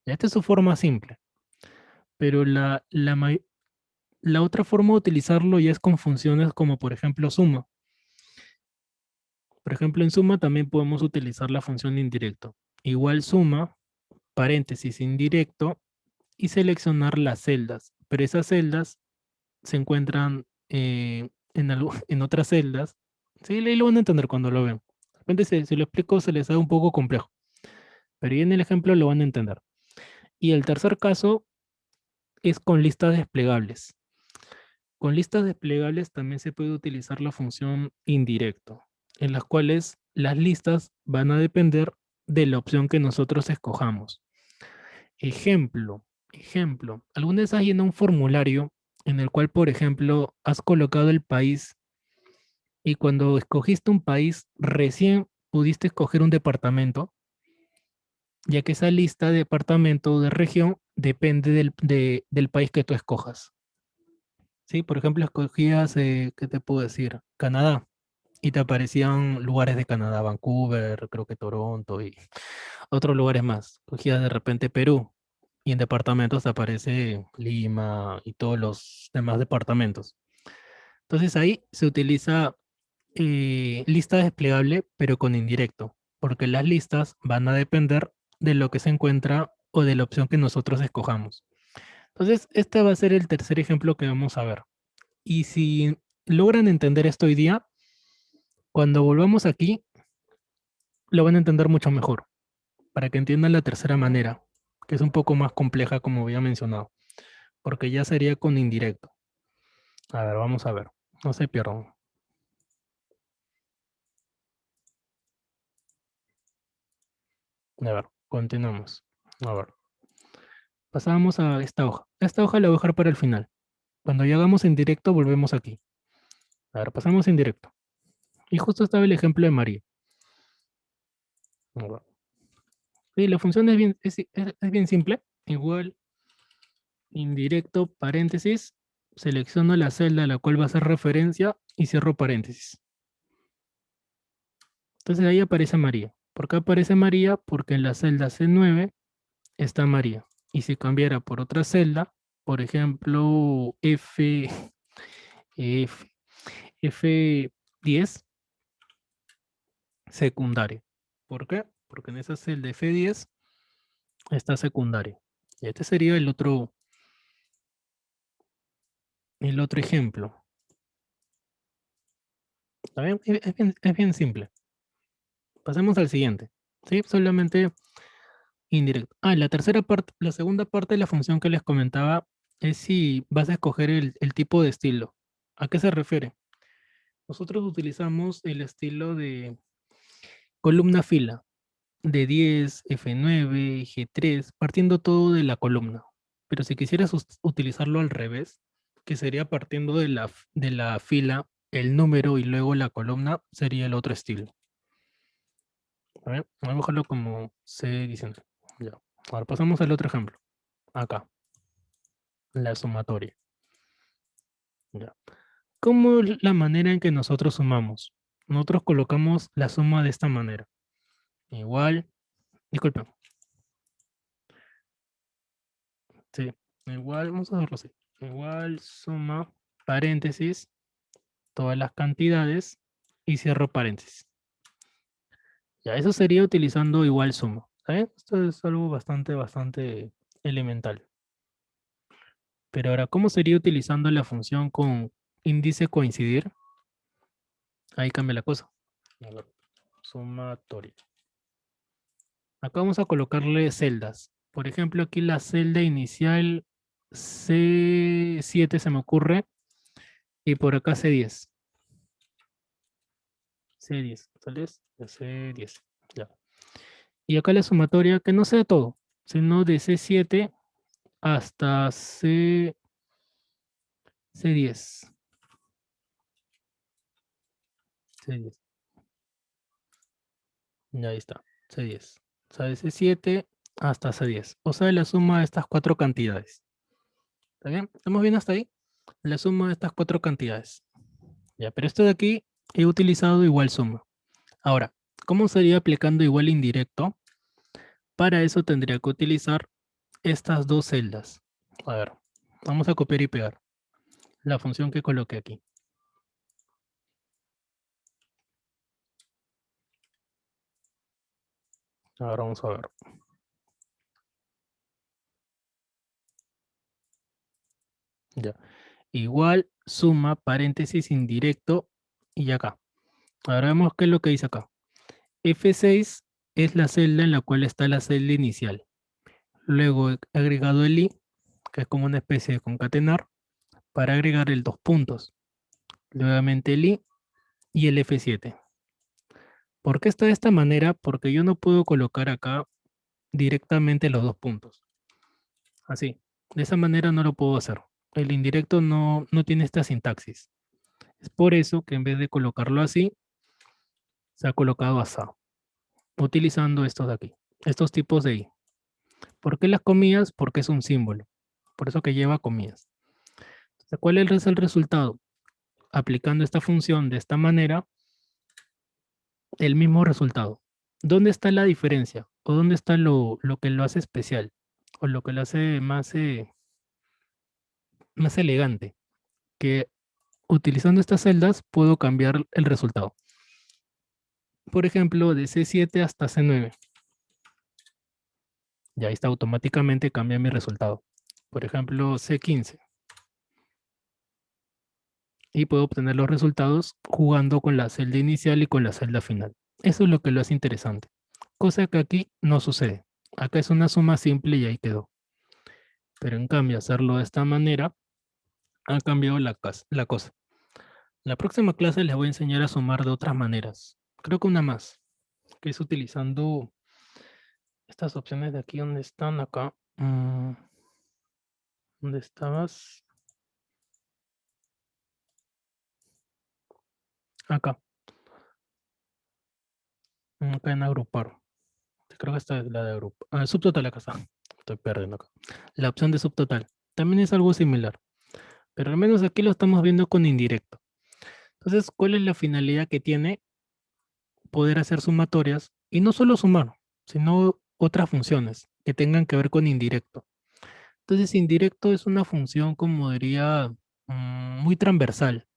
Esta es su forma simple, pero la otra forma de utilizarlo ya es con funciones como por ejemplo suma. Por ejemplo, en suma también podemos utilizar la función de indirecto. igual suma, paréntesis indirecto, y seleccionar las celdas. Pero esas celdas se encuentran en otras celdas. Sí, ahí lo van a entender cuando lo ven. De repente si lo explico se les da un poco complejo, pero ahí en el ejemplo lo van a entender. Y el tercer caso es con listas desplegables. Con listas desplegables también se puede utilizar la función indirecto, en las cuales las listas van a depender de la opción que nosotros escojamos. Ejemplo, ¿alguna vez has llenado un formulario en el cual, por ejemplo, has colocado el país y cuando escogiste un país, recién pudiste escoger un departamento, ya que esa lista de departamento o de región depende del país que tú escojas? Sí, por ejemplo, escogías, ¿qué te puedo decir? Canadá, y te aparecían lugares de Canadá, Vancouver, creo que Toronto y otros lugares más. Cogías de repente Perú, y en departamentos te aparece Lima y todos los demás departamentos. Entonces ahí se utiliza lista desplegable, pero con indirecto, porque las listas van a depender de lo que se encuentra o de la opción que nosotros escojamos. Entonces, este va a ser el tercer ejemplo que vamos a ver. Y si logran entender esto hoy día, cuando volvamos aquí, lo van a entender mucho mejor, para que entiendan la tercera manera, que es un poco más compleja, como había mencionado, porque ya sería con indirecto. A ver, vamos a ver. No se pierdan. A ver, continuamos. A ver, pasamos a esta hoja. Esta hoja la voy a dejar para el final. Cuando ya hagamos en directo, volvemos aquí. A ver, pasamos en directo. Y justo estaba el ejemplo de María. A ver. Sí, la función es bien simple. Igual, indirecto, paréntesis. Selecciono la celda a la cual va a hacer referencia y cierro paréntesis. Entonces ahí aparece María. ¿Por qué aparece María? Porque en la celda C9 está María. Y si cambiara por otra celda, por ejemplo, F, F10, secundaria. ¿Por qué? Porque en esa celda F10 está secundaria. Y este sería el otro ejemplo. ¿Está bien? Es bien simple. Pasemos al siguiente. ¿Sí? Solamente indirecto. La tercera parte, la segunda parte de la función que les comentaba es si vas a escoger el tipo de estilo. ¿A qué se refiere? Nosotros utilizamos el estilo de columna fila, de 10, F9, G3, partiendo todo de la columna. Pero si quisieras utilizarlo al revés, que sería partiendo de la fila, el número y luego la columna, sería el otro estilo. A ver, vamos a dejarlo como C19. Ya. Ahora pasamos al otro ejemplo. Acá, la sumatoria. Ya. ¿Cómo es la manera en que nosotros sumamos? Nosotros colocamos la suma de esta manera. Igual, disculpen. Sí, igual, vamos a hacerlo así. Igual suma, paréntesis, todas las cantidades y cierro paréntesis. Ya, eso sería utilizando igual suma. ¿Está bien? Esto es algo bastante elemental. Pero ahora, ¿cómo sería utilizando la función con índice coincidir? Ahí cambia la cosa. A ver, sumatoria. Acá vamos a colocarle celdas. Por ejemplo, aquí la celda inicial C7 se me ocurre y por acá C10. C10, ¿sales? C10, ya. Y acá la sumatoria, que no sea todo, sino de C7 hasta C10. C10. Ya ahí está, C10. O sea, de C7 hasta C10. O sea, la suma de estas cuatro cantidades. ¿Está bien? ¿Estamos bien hasta ahí? La suma de estas cuatro cantidades. Ya, pero esto de aquí he utilizado igual suma. Ahora, ¿cómo sería aplicando igual indirecto? Para eso tendría que utilizar estas dos celdas. A ver, vamos a copiar y pegar la función que coloqué aquí. Ahora vamos a ver. Ya. Igual, suma, paréntesis, indirecto, y acá. Ahora vemos qué es lo que dice acá. F6 es la celda en la cual está la celda inicial. Luego he agregado el i, que es como una especie de concatenar, para agregar el dos puntos. Nuevamente el i y el F7. ¿Por qué está de esta manera? Porque yo no puedo colocar acá directamente los dos puntos. Así. De esa manera no lo puedo hacer. El indirecto no tiene esta sintaxis. Es por eso que en vez de colocarlo así, se ha colocado así, utilizando estos de aquí, estos tipos de i. ¿Por qué las comillas? Porque es un símbolo. Por eso que lleva comillas. Entonces, ¿cuál es el resultado? Aplicando esta función de esta manera, el mismo resultado. ¿Dónde está la diferencia? ¿O dónde está lo que lo hace especial? O lo que lo hace más elegante. Que utilizando estas celdas puedo cambiar el resultado. Por ejemplo, de C7 hasta C9. Y ahí está, automáticamente cambia mi resultado. Por ejemplo, C15. Y puedo obtener los resultados jugando con la celda inicial y con la celda final. Eso es lo que lo hace interesante. Cosa que aquí no sucede. Acá es una suma simple y ahí quedó. Pero en cambio, hacerlo de esta manera ha cambiado la cosa. La próxima clase les voy a enseñar a sumar de otras maneras. Creo que una más, que es utilizando estas opciones de aquí donde están acá. ¿Dónde estabas? Acá. Acá en agrupar. Creo que esta es la de agrupar. Subtotal acá está. Estoy perdiendo acá. La opción de subtotal. También es algo similar. Pero al menos aquí lo estamos viendo con indirecto. Entonces, ¿cuál es la finalidad que tiene poder hacer sumatorias? Y no solo sumar, sino otras funciones que tengan que ver con indirecto. Entonces, indirecto es una función, como diría, muy transversal,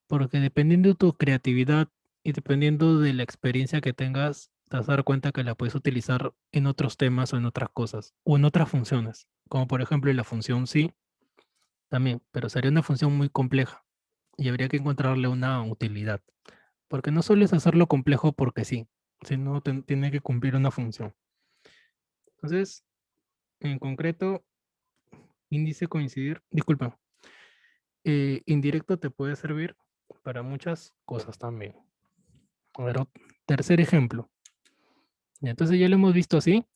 porque dependiendo de tu creatividad y dependiendo de la experiencia que tengas, te vas a dar cuenta que la puedes utilizar en otros temas o en otras cosas, o en otras funciones, como por ejemplo la función sí, también, pero sería una función muy compleja y habría que encontrarle una utilidad, porque no solo es hacerlo complejo porque sí, sino tiene que cumplir una función. Entonces, en concreto, índice coincidir, disculpa, indirecto te puede servir para muchas cosas también. A ver, tercer ejemplo. Y entonces ya lo hemos visto así,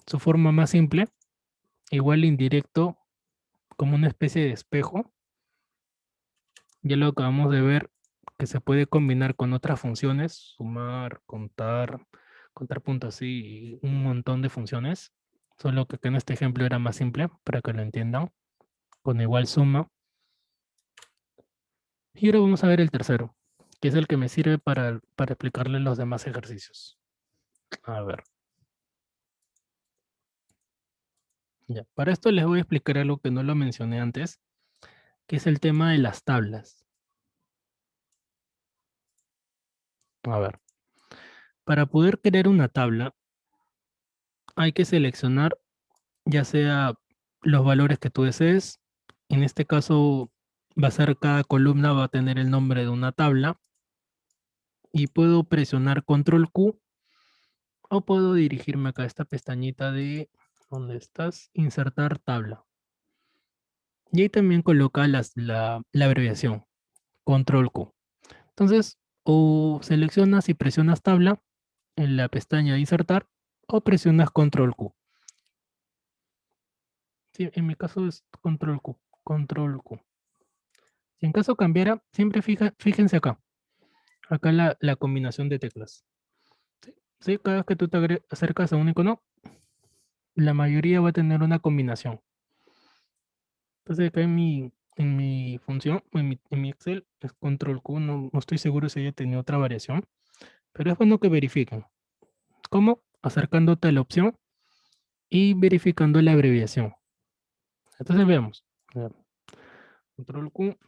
su forma más simple, igual indirecto como una especie de espejo. Ya lo acabamos de ver que se puede combinar con otras funciones, sumar, contar puntos y un montón de funciones. Solo que en este ejemplo era más simple para que lo entiendan, con igual suma. Y ahora vamos a ver el tercero, que es el que me sirve para explicarle los demás ejercicios. A ver. Ya. Para esto les voy a explicar algo que no lo mencioné antes, que es el tema de las tablas. A ver. Para poder crear una tabla, hay que seleccionar ya sea los valores que tú desees. En este caso, va a ser cada columna va a tener el nombre de una tabla. Y puedo presionar control Q o puedo dirigirme acá a esta pestañita de ¿dónde estás? Insertar tabla. Y ahí también coloca la abreviación, control Q. Entonces, o seleccionas y presionas tabla en la pestaña de insertar o presionas control Q. Sí, en mi caso es control Q, control Q. Si en caso cambiara, siempre fíjense acá. Acá la combinación de teclas. ¿Sí? ¿Sí? Cada vez que tú te acercas a un icono, la mayoría va a tener una combinación. Entonces acá en mi función, en mi Excel, es control Q, no estoy seguro si haya tenido otra variación, pero es bueno que verifiquen. ¿Cómo? Acercándote a la opción y verificando la abreviación. Entonces veamos. Control Q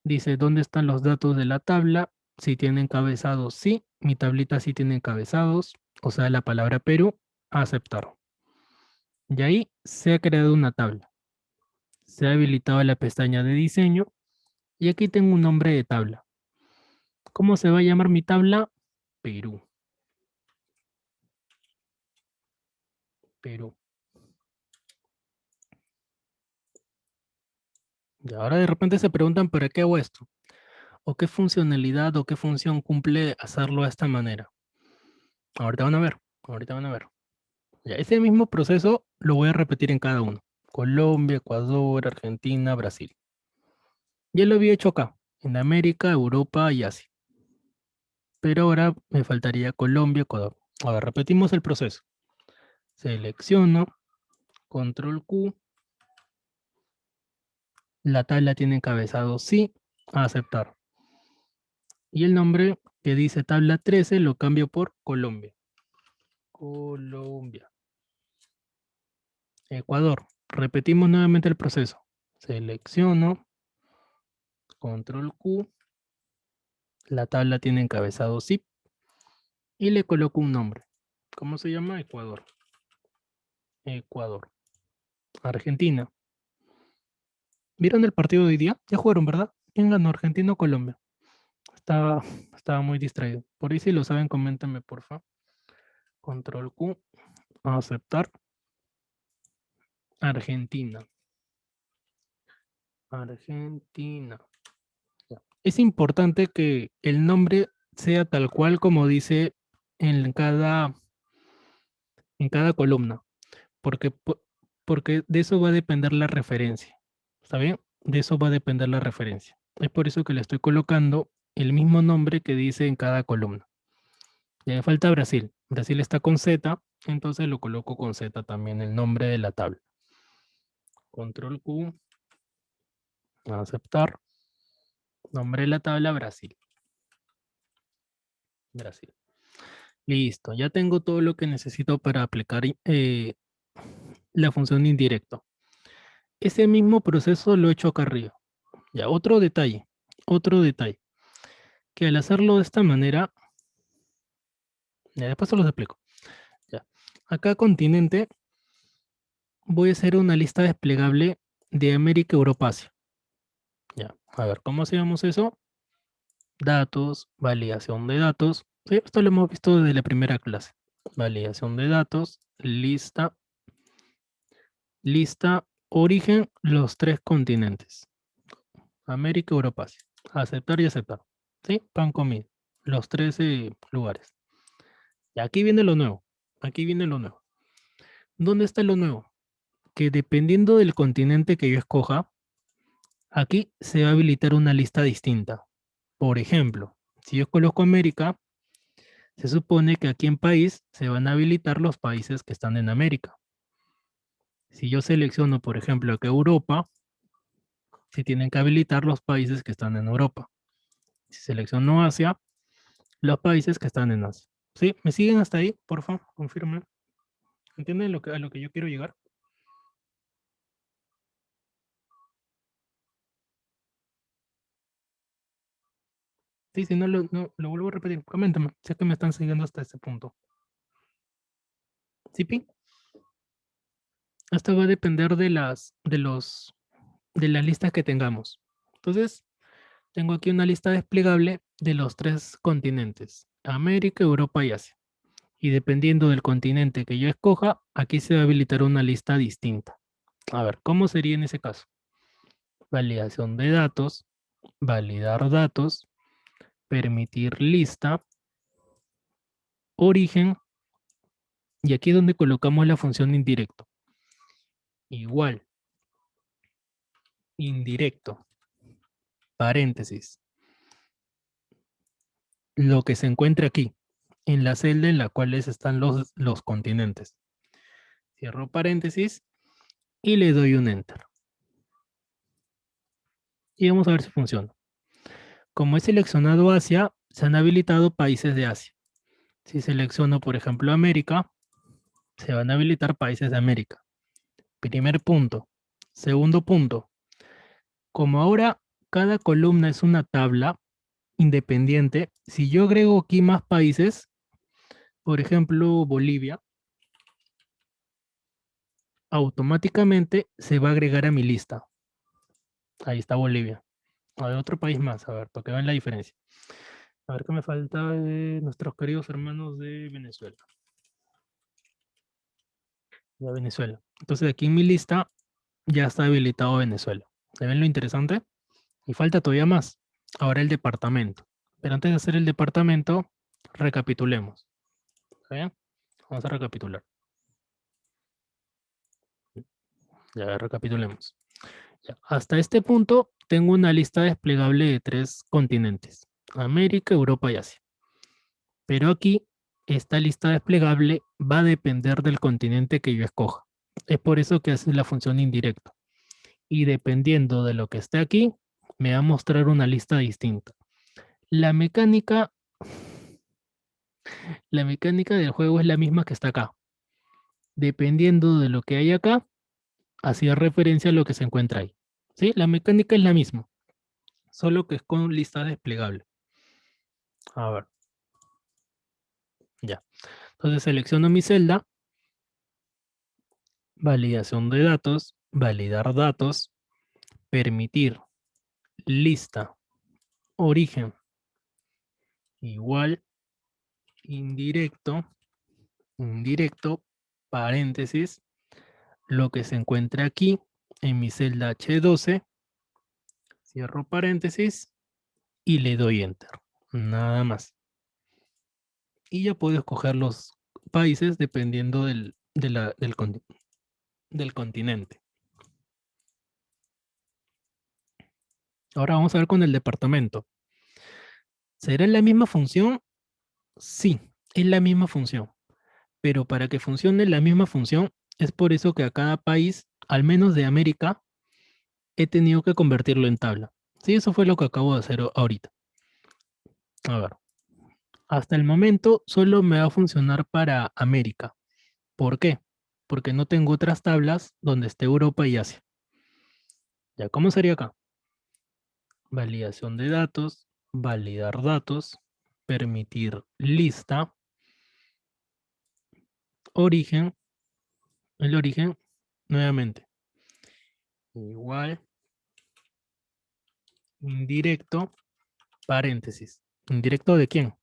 dice dónde están los datos de la tabla, si tienen encabezados, sí, mi tablita sí tiene encabezados, o sea, la palabra Perú, aceptar. Y ahí se ha creado una tabla. Se ha habilitado la pestaña de diseño y aquí tengo un nombre de tabla. ¿Cómo se va a llamar mi tabla? Perú. Perú. Y ahora de repente se preguntan, ¿para qué hago esto? ¿O qué funcionalidad o qué función cumple hacerlo de esta manera? Ahorita van a ver, ahorita van a ver. Ya, ese mismo proceso lo voy a repetir en cada uno. Colombia, Ecuador, Argentina, Brasil. Ya lo había hecho acá, en América, Europa y Asia. Pero ahora me faltaría Colombia, Ecuador. A ver, repetimos el proceso. Selecciono, control Q. La tabla tiene encabezado sí, a aceptar. Y el nombre que dice tabla 13 lo cambio por Colombia. Colombia. Ecuador. Repetimos nuevamente el proceso. Selecciono, control Q. La tabla tiene encabezado zip y le coloco un nombre. ¿Cómo se llama? Ecuador. Ecuador. Argentina. ¿Vieron el partido de hoy día? Ya jugaron, ¿verdad? ¿Quién ganó? ¿Argentina o Colombia? Estaba, estaba muy distraído. Por ahí si lo saben, coméntenme, porfa. Control Q. Aceptar. Argentina. Argentina. Ya. Es importante que el nombre sea tal cual como dice en cada columna, porque, porque de eso va a depender la referencia. ¿Está bien? De eso va a depender la referencia. Es por eso que le estoy colocando el mismo nombre que dice en cada columna. Ya me falta Brasil. Brasil está con Z, entonces lo coloco con Z también el nombre de la tabla. Control Q. Aceptar. Nombre de la tabla Brasil. Brasil. Listo, ya tengo todo lo que necesito para aplicar la función indirecto. Ese mismo proceso lo he hecho acá arriba. Ya, otro detalle, que al hacerlo de esta manera, ya después se los explico. Ya. Acá continente, voy a hacer una lista desplegable de América, Europa, Asia. Ya, a ver, ¿cómo hacíamos eso? Datos, validación de datos. Sí, esto lo hemos visto desde la primera clase. Validación de datos, lista, origen, los tres continentes. América, Europa, Asia. Aceptar y aceptar. ¿Sí? Pan comido. Los 13 lugares. Y aquí viene lo nuevo. Aquí viene lo nuevo. ¿Dónde está lo nuevo? Que dependiendo del continente que yo escoja, aquí se va a habilitar una lista distinta. Por ejemplo, si yo coloco América, se supone que aquí en país se van a habilitar los países que están en América. Si yo selecciono, por ejemplo, que Europa, se tienen que habilitar los países que están en Europa. Si selecciono Asia, los países que están en Asia. ¿Sí? ¿Me siguen hasta ahí? Por favor, confirmen. ¿Entienden a lo que yo quiero llegar? Sí, si no lo vuelvo a repetir, coméntame, si es que me están siguiendo hasta este punto. ¿Sí, Pi? Esto va a depender de las listas que tengamos. Entonces, tengo aquí una lista desplegable de los tres continentes, América, Europa y Asia. Y dependiendo del continente que yo escoja, aquí se va a habilitar una lista distinta. A ver, ¿cómo sería en ese caso? Validación de datos, validar datos, permitir lista, origen, y aquí es donde colocamos la función indirecto. Igual, indirecto, paréntesis, lo que se encuentra aquí, en la celda en la cual están los continentes. Cierro paréntesis y le doy un enter. Y vamos a ver si funciona. Como he seleccionado Asia, se han habilitado países de Asia. Si selecciono, por ejemplo, América, se van a habilitar países de América. Primer punto. Segundo punto. Como ahora cada columna es una tabla independiente, si yo agrego aquí más países, por ejemplo, Bolivia, automáticamente se va a agregar a mi lista. Ahí está Bolivia. A ver, otro país más, a ver, para que vean la diferencia. A ver qué me falta de nuestros queridos hermanos de Venezuela. Ya Venezuela. Entonces aquí en mi lista ya está habilitado Venezuela. ¿Se ven lo interesante? Y falta todavía más. Ahora el departamento. Pero antes de hacer el departamento, recapitulemos. ¿Está bien? Vamos a recapitular. Ya recapitulemos. Ya, hasta este punto tengo una lista desplegable de 3 continentes. América, Europa y Asia. Pero aquí, esta lista desplegable va a depender del continente que yo escoja. Es por eso que hace la función indirecta. Y dependiendo de lo que esté aquí, me va a mostrar una lista distinta. La mecánica, la mecánica del juego es la misma que está acá. Dependiendo de lo que hay acá, hacía referencia a lo que se encuentra ahí. ¿Sí? La mecánica es la misma, solo que es con lista desplegable. A ver, ya. Entonces selecciono mi celda, validación de datos, validar datos, permitir, lista, origen, igual, indirecto, indirecto, paréntesis, lo que se encuentra aquí en mi celda H12, cierro paréntesis y le doy enter. Nada más. Y ya puedo escoger los países dependiendo del continente. Ahora vamos a ver con el departamento. ¿Será la misma función? Sí, es la misma función. Pero para que funcione la misma función, es por eso que a cada país, al menos de América, he tenido que convertirlo en tabla. Sí, eso fue lo que acabo de hacer ahorita. A ver, hasta el momento solo me va a funcionar para América. ¿Por qué? Porque no tengo otras tablas donde esté Europa y Asia. ¿Ya cómo sería acá? Validación de datos, validar datos, permitir lista, origen, el origen, nuevamente, igual, indirecto, paréntesis. ¿Indirecto de quién?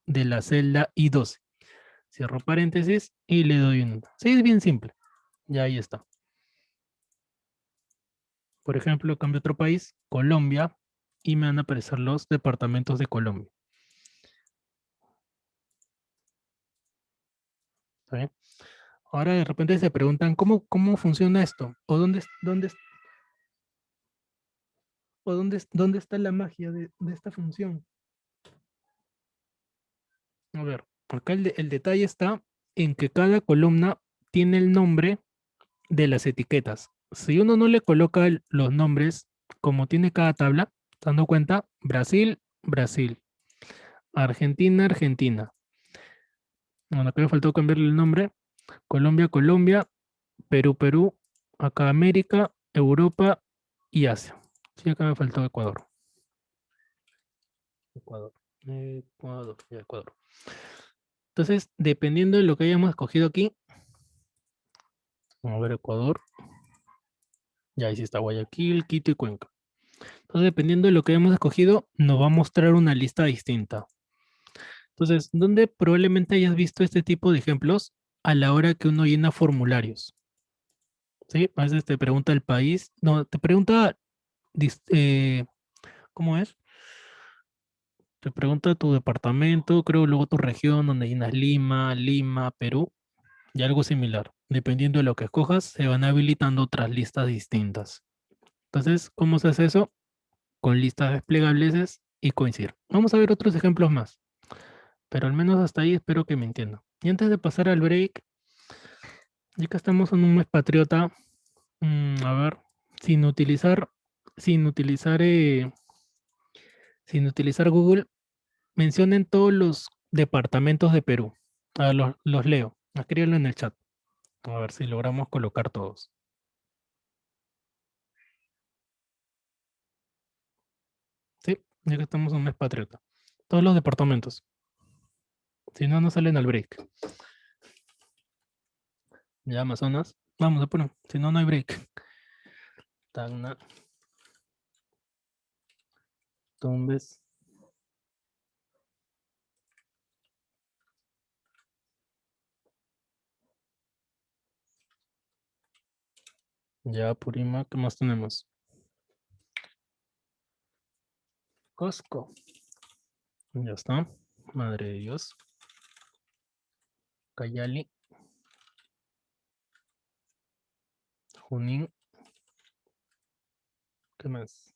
De la celda I12. Cierro paréntesis y le doy un... Sí, es bien simple. Ya ahí está. Por ejemplo, cambio otro país, Colombia, y me van a aparecer los departamentos de Colombia. ¿Está bien? Ahora de repente se preguntan, ¿cómo funciona esto? ¿O dónde está la magia de esta función? A ver, acá el detalle está en que cada columna tiene el nombre de las etiquetas. Si uno no le coloca los nombres como tiene cada tabla, dando cuenta, Brasil, Brasil, Argentina, Argentina. Bueno, acá me faltó cambiarle el nombre. Colombia, Colombia, Perú, Perú, acá América, Europa y Asia. Sí, acá me faltó Ecuador. Ecuador. Ecuador, ya, Ecuador. Entonces, dependiendo de lo que hayamos escogido aquí, vamos a ver Ecuador. Ya ahí sí está Guayaquil, Quito y Cuenca. Entonces, dependiendo de lo que hayamos escogido, nos va a mostrar una lista distinta. Entonces, ¿dónde probablemente hayas visto este tipo de ejemplos? A la hora que uno llena formularios. ¿Sí? A veces te pregunta el país, no, te pregunta, ¿cómo es? Te pregunta tu departamento, creo, luego tu región, donde llenas Lima, Lima, Perú, y algo similar. Dependiendo de lo que escojas, se van habilitando otras listas distintas. Entonces, ¿cómo se hace eso? Con listas desplegables y coincidir. Vamos a ver otros ejemplos más, pero al menos hasta ahí espero que me entiendan. Y antes de pasar al break, ya que estamos en un mes patriota, a ver, sin utilizar, sin utilizar, eh, sin utilizar Google, mencionen todos los departamentos de Perú. Los leo. Escríbanlo en el chat. A ver si logramos colocar todos. Sí, ya que estamos en un mes patriota. Todos los departamentos. Si no, no salen al break. Ya, Amazonas. Vamos, apuro. Si no, no hay break. Tacna. Tumbes. Ya, Purima. ¿Qué más tenemos? Cusco. Ya está. Madre de Dios. Cayali. Junín. ¿Qué más?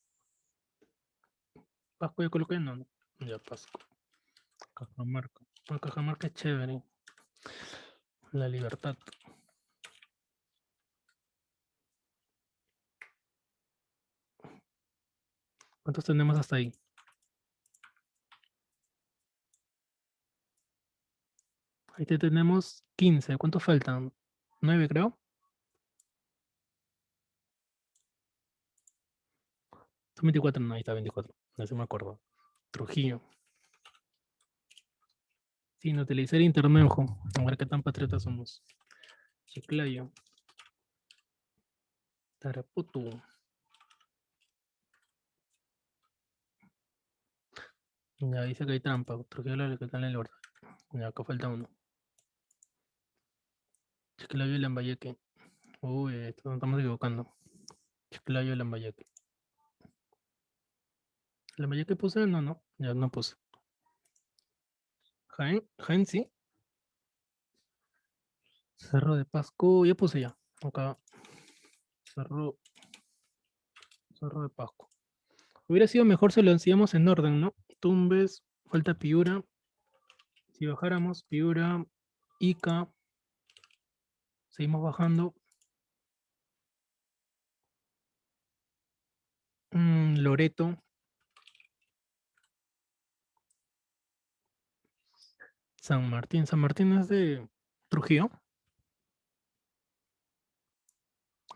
Pasco ya coloqué, no. Ya, Pasco. Cajamarca. Ah, Cajamarca es chévere. La Libertad. ¿Cuántos tenemos hasta ahí? Ahí te tenemos 15. ¿Cuántos faltan? 9, creo. Son 24, no, ahí está 24. No se me acuerdo. Trujillo. Sin utilizar internet, ojo. A ver qué tan patriotas somos. Chiclayo. Tarapoto. Ya dice que hay trampa. Trujillo la que está en la libertad. Ya, acá falta uno. Chiclayo y Lambayeque. Uy, esto nos estamos equivocando. Chiclayo y Lambayeque. ¿Lambayeque puse? No, no. Ya no puse. Jaén. Jaén sí. Cerro de Pasco. Ya puse ya. Acá. Cerro. Cerro de Pasco. Hubiera sido mejor si lo hacíamos en orden, ¿no? Tumbes. Falta Piura. Si bajáramos, Piura. Ica. Seguimos bajando. Loreto. San Martín. San Martín es de Trujillo.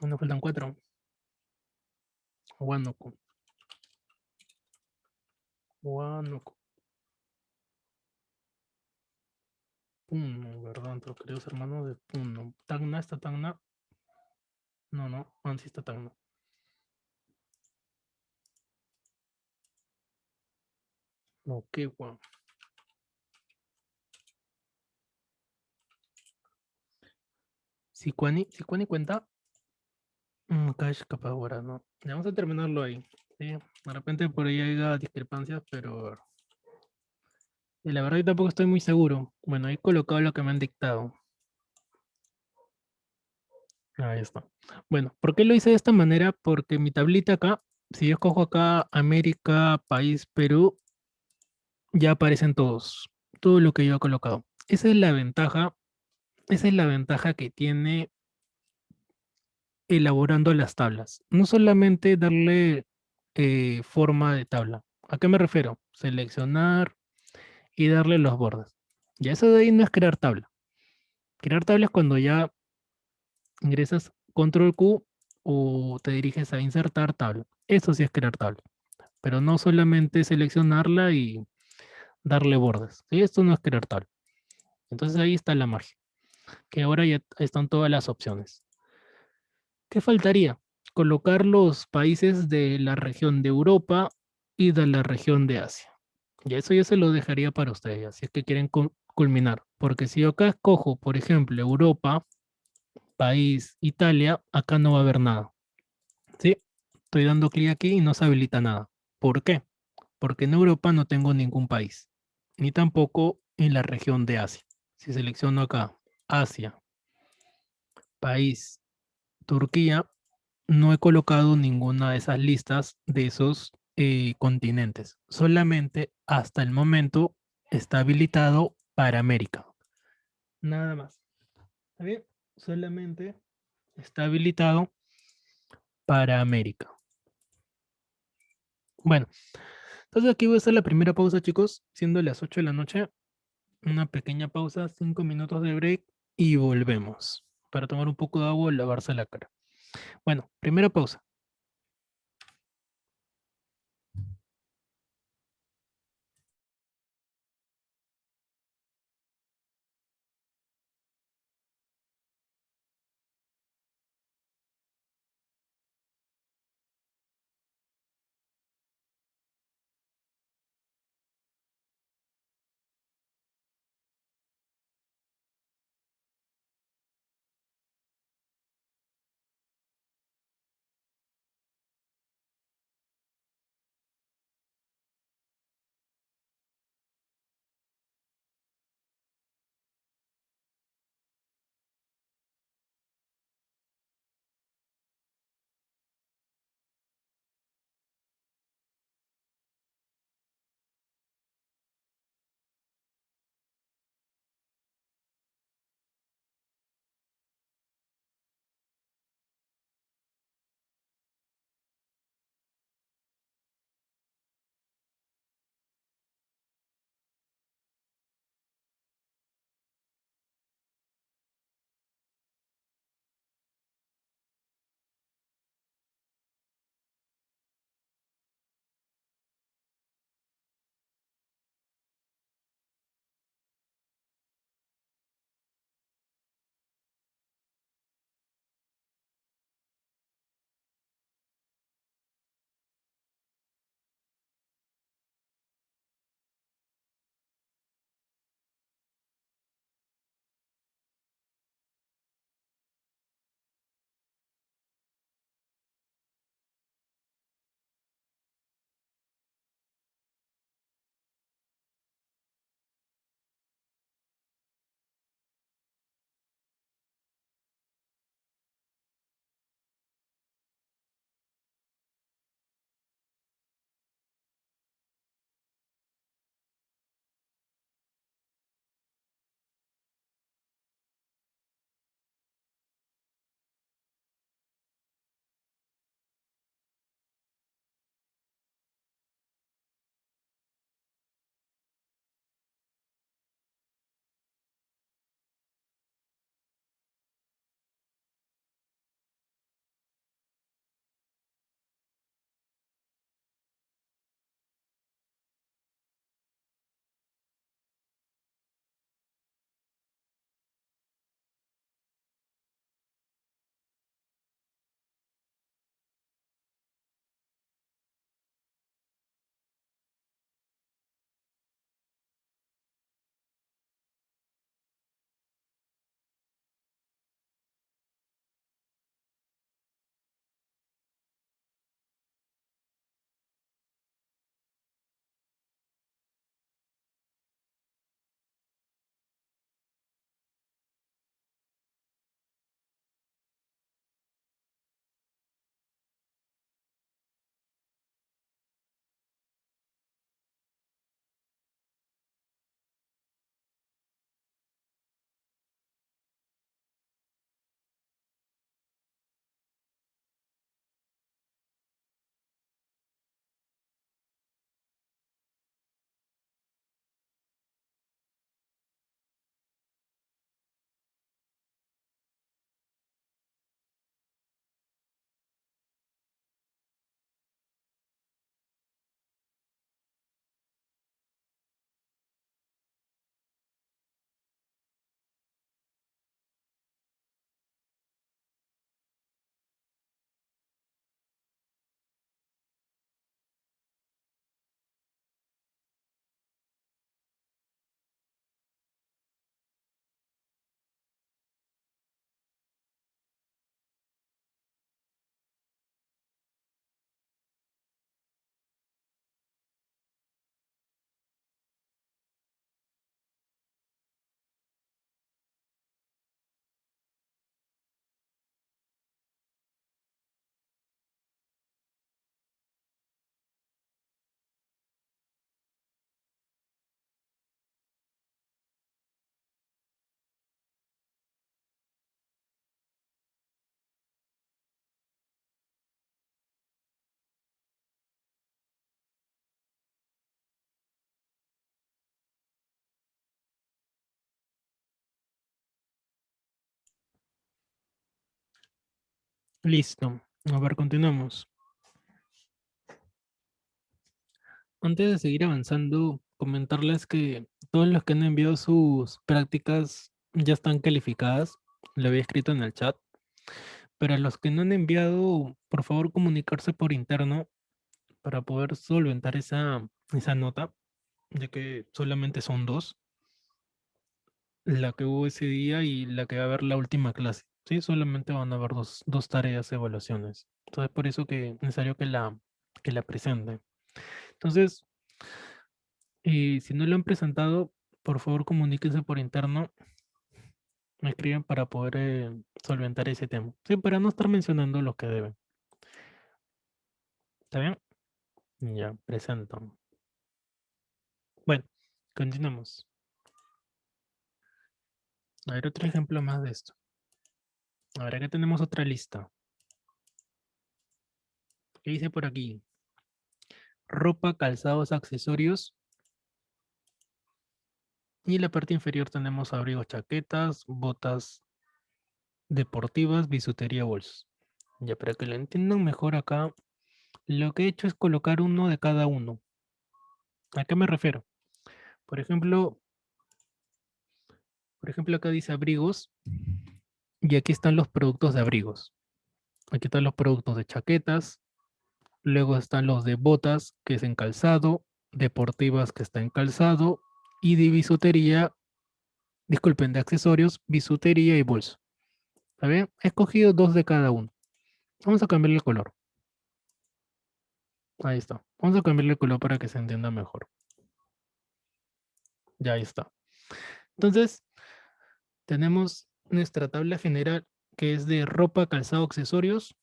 Nos faltan 4. Huánuco. Huánuco. Puno, ¿verdad? Nuestros queridos hermanos de Puno. Tacna, ¿está Tacna? No, no. Ah, sí está Tacna. No, qué guau. Sicuani cuenta. Cash capaz ahora, ¿no? Ya vamos a terminarlo ahí. ¿Sí? De repente por ahí haya discrepancias, pero y la verdad yo tampoco estoy muy seguro. Bueno, he colocado lo que me han dictado. Ahí está. Bueno, ¿por qué lo hice de esta manera? Porque mi tablita acá, si yo escojo acá América, país, Perú, ya aparecen todos, todo lo que yo he colocado. Esa es la ventaja que tiene elaborando las tablas. No solamente darle forma de tabla. ¿A qué me refiero? Seleccionar y darle los bordes. Ya eso de ahí no es crear tabla. Crear tabla es cuando ya ingresas control Q o te diriges a insertar tabla. Eso sí es crear tabla. Pero no solamente seleccionarla y darle bordes. ¿Sí? Esto no es crear tabla. Entonces ahí está la magia. Que ahora ya están todas las opciones. ¿Qué faltaría? Colocar los países de la región de Europa y de la región de Asia. Y eso ya se lo dejaría para ustedes, así es que quieren culminar. Porque si yo acá escojo, por ejemplo, Europa, país, Italia, acá no va a haber nada. ¿Sí? Estoy dando clic aquí y no se habilita nada. ¿Por qué? Porque en Europa no tengo ningún país, ni tampoco en la región de Asia. Si selecciono acá Asia, país, Turquía, no he colocado ninguna de esas listas de esos continentes. Solamente hasta el momento está habilitado para América. Nada más. ¿Está bien? Solamente está habilitado para América. Bueno, entonces aquí voy a hacer la primera pausa, chicos, siendo las 8 de la noche. Una pequeña pausa, 5 minutos de break y volvemos para tomar un poco de agua y lavarse la cara. Bueno, primera pausa. Listo. A ver, continuamos. Antes de seguir avanzando, comentarles que todos los que han enviado sus prácticas ya están calificadas. Lo había escrito en el chat. Pero a los que no han enviado, por favor comunicarse por interno para poder solventar esa nota, ya que solamente son dos, la que hubo ese día y la que va a haber la última clase. Sí, solamente van a haber dos tareas, evaluaciones. Entonces, por eso que es necesario que la presenten. Entonces, si no lo han presentado, por favor comuníquense por interno, me escriben para poder solventar ese tema. Sí, para no estar mencionando los que deben. ¿Está bien? Ya, presento. Bueno, continuamos. A ver, otro ejemplo más de esto. Ahora que tenemos otra lista. ¿Qué dice por aquí? Ropa, calzados, accesorios. Y en la parte inferior tenemos abrigos, chaquetas, botas deportivas, bisutería, bolsos. Ya para que lo entiendan mejor acá, lo que he hecho es colocar uno de cada uno. ¿A qué me refiero? Por ejemplo, acá dice abrigos y aquí están los productos de abrigos. Aquí están los productos de chaquetas, luego están los de botas, que es en calzado, deportivas, que está en calzado, y de bisutería, disculpen, de accesorios, bisutería y bolso. ¿Está bien? He escogido dos de cada uno. Vamos a cambiarle el color. Ahí está. Vamos a cambiarle el color para que se entienda mejor. Ya ahí está. Entonces, tenemos nuestra tabla general que es de ropa, calzado, accesorios.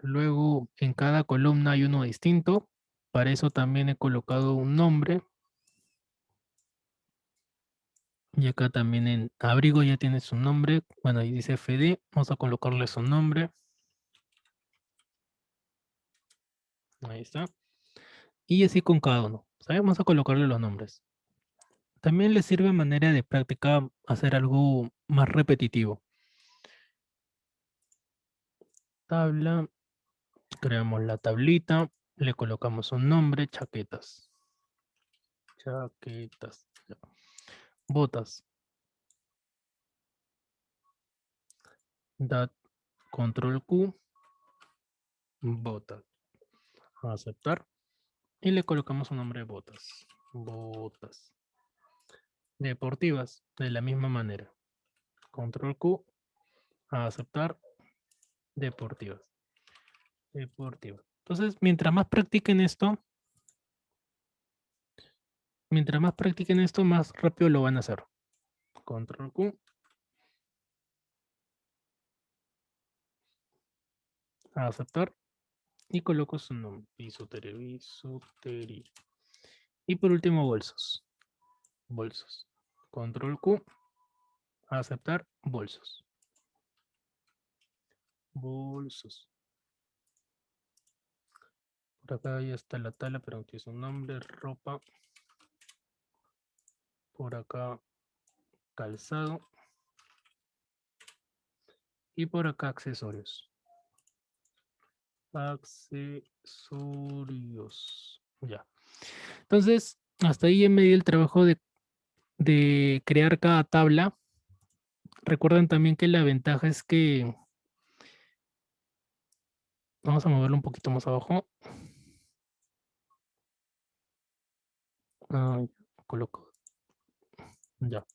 Luego, en cada columna hay uno distinto. Para eso también he colocado un nombre. Y acá también en abrigo ya tiene su nombre. Bueno, ahí dice FD. Vamos a colocarle su nombre. Ahí está. Y así con cada uno. ¿Sabes? Vamos a colocarle los nombres. También le sirve manera de práctica hacer algo más repetitivo. Tabla. Creamos la tablita. Le colocamos un nombre. Chaquetas. Chaquetas. Ya. Botas. Dat. Control Q. Botas. Aceptar. Y le colocamos un nombre de botas. Botas. Deportivas, de la misma manera. Control Q, a aceptar, deportivas. Deportivas. Entonces, mientras más practiquen esto, más rápido lo van a hacer. Control Q, a aceptar, y coloco su nombre. Bisutería, bisutería. Y por último, bolsos. Bolsos. Control Q, a aceptar, bolsos. Bolsos. Por acá ya está la tabla, pero aquí es un nombre, ropa. Por acá, calzado. Y por acá, accesorios. Accesorios. Ya. Entonces, hasta ahí me di el trabajo de crear cada tabla. Recuerden también que la ventaja es que vamos a moverlo un poquito más abajo. Ah, coloco. Ya.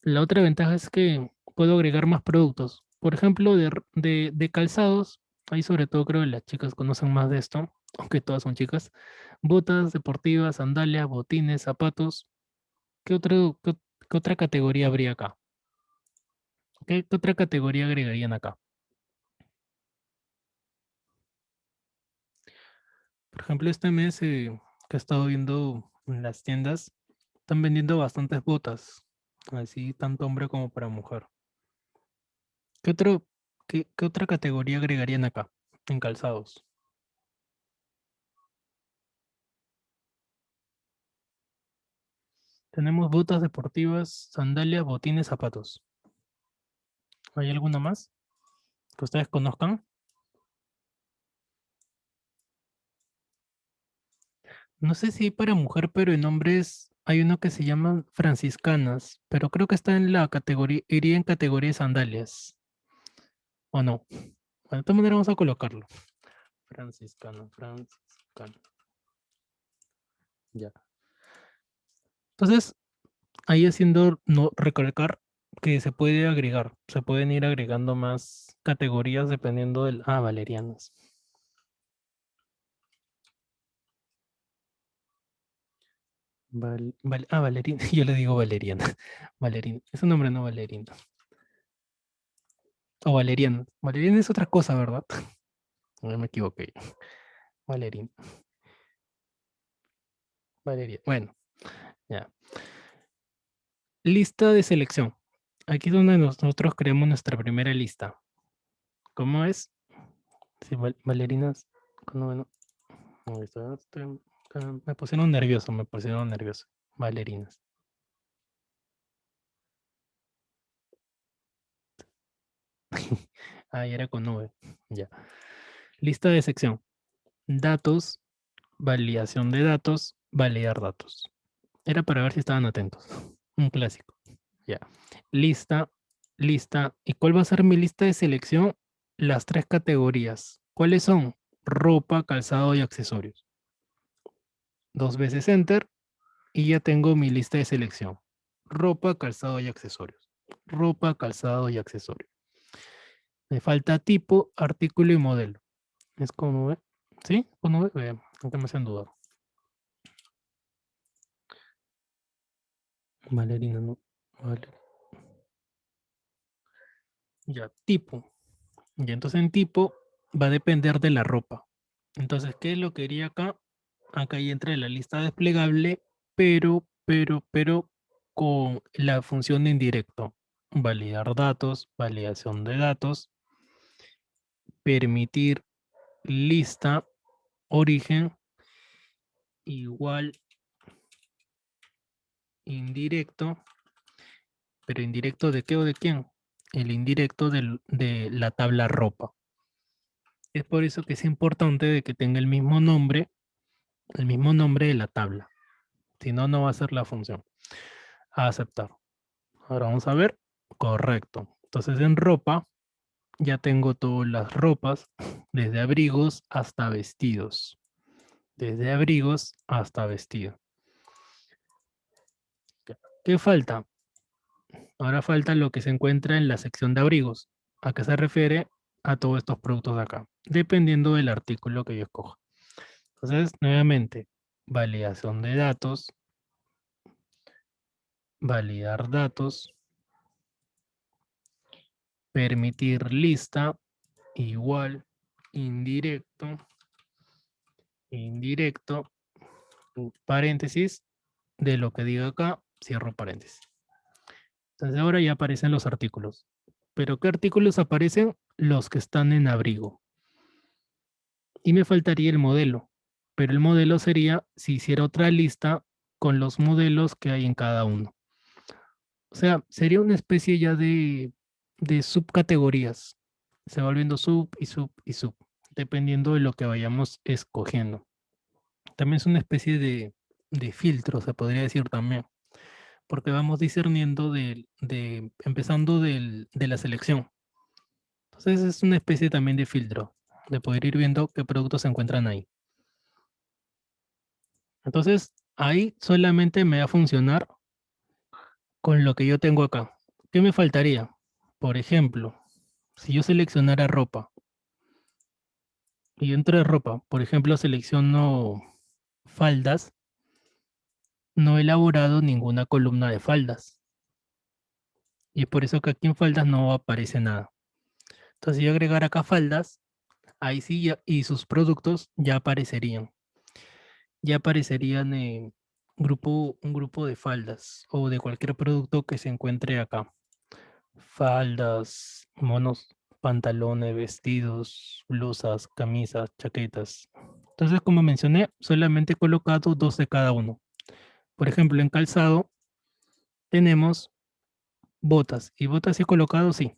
La otra ventaja es que puedo agregar más productos. Por ejemplo, de calzados. Ahí sobre todo creo que las chicas conocen más de esto, aunque todas son chicas. Botas deportivas, sandalias, botines, zapatos. ¿Qué otra categoría habría acá? ¿Qué otra categoría agregarían acá? Por ejemplo, este mes que he estado viendo en las tiendas, están vendiendo bastantes botas, así tanto hombre como para mujer. ¿Qué otro, qué otra categoría agregarían acá, en calzados? Tenemos botas deportivas, sandalias, botines, zapatos. ¿Hay alguna más que ustedes conozcan? No sé si para mujer, pero en hombres hay uno que se llama franciscanas, pero creo que está en la categoría, iría en categoría de sandalias, ¿o no? Bueno, de todas maneras vamos a colocarlo. Franciscano, franciscano. Ya. Entonces, ahí haciendo no recalcar que se puede agregar, se pueden ir agregando más categorías dependiendo del. Ah, valerianas. Valerina, yo le digo valeriana. Valerina, es un nombre no valerino. O valeriano. Valeriana es otra cosa, ¿verdad? No me equivoqué. Valerín. Valeria. Bueno, ya. Lista de selección. Aquí es donde nosotros creamos nuestra primera lista. ¿Cómo es? Sí, Valerinas. Bueno, me pusieron nervioso, me pusieron nervioso. Valerinas. Ah, ya era con V. Ya. Lista de sección. Datos, validación de datos, validar datos. Era para ver si estaban atentos. Un clásico. Ya. Lista, lista. ¿Y cuál va a ser mi lista de selección? Las 3 categorías. ¿Cuáles son? Ropa, calzado y accesorios. 2 veces enter y ya tengo mi lista de selección. Ropa, calzado y accesorios. Ropa, calzado y accesorios. Me falta tipo, artículo y modelo. Es con V. ¿Sí? Con V. Vean, aunque me hacen dudar. Valerina, no. Vale. Ya, tipo. Y entonces en tipo va a depender de la ropa. Entonces, ¿qué es lo que haría acá? Acá ya entra en la lista desplegable, pero con la función de indirecto. Validar datos, validación de datos, permitir lista, origen, igual, indirecto, pero indirecto de qué o de quién? El indirecto de la tabla ropa. Es por eso que es importante de que tenga el mismo nombre de la tabla. Si no, no va a ser la función. A aceptar. Ahora vamos a ver. Correcto. Entonces en ropa ya tengo todas las ropas, desde abrigos hasta vestidos. Desde abrigos hasta vestido. ¿Qué falta? Ahora falta lo que se encuentra en la sección de abrigos. ¿A qué se refiere? A todos estos productos de acá, dependiendo del artículo que yo escoja. Entonces, nuevamente, validación de datos, validar datos, permitir lista, igual, indirecto, indirecto, paréntesis, de lo que diga acá, cierro paréntesis. Entonces ahora ya aparecen los artículos. ¿Pero qué artículos aparecen? Los que están en abrigo. Y me faltaría el modelo. Pero el modelo sería si hiciera otra lista con los modelos que hay en cada uno. O sea, sería una especie ya de subcategorías. Se va volviendo sub y sub y sub, dependiendo de lo que vayamos escogiendo. También es una especie de filtro, se podría decir también, porque vamos discerniendo empezando de la selección. Entonces es una especie también de filtro, de poder ir viendo qué productos se encuentran ahí. Entonces, ahí solamente me va a funcionar con lo que yo tengo acá. ¿Qué me faltaría? Por ejemplo, si yo seleccionara ropa y dentro de ropa, por ejemplo, selecciono faldas, no he elaborado ninguna columna de faldas. Y es por eso que aquí en faldas no aparece nada. Entonces, si yo agregar acá faldas, ahí sí y sus productos ya aparecerían. Ya aparecerían en un grupo de faldas o de cualquier producto que se encuentre acá. Faldas, monos, pantalones, vestidos, blusas, camisas, chaquetas. Entonces, como mencioné, solamente he colocado 2 de cada uno. Por ejemplo, en calzado tenemos botas. ¿Y botas he colocado? Sí.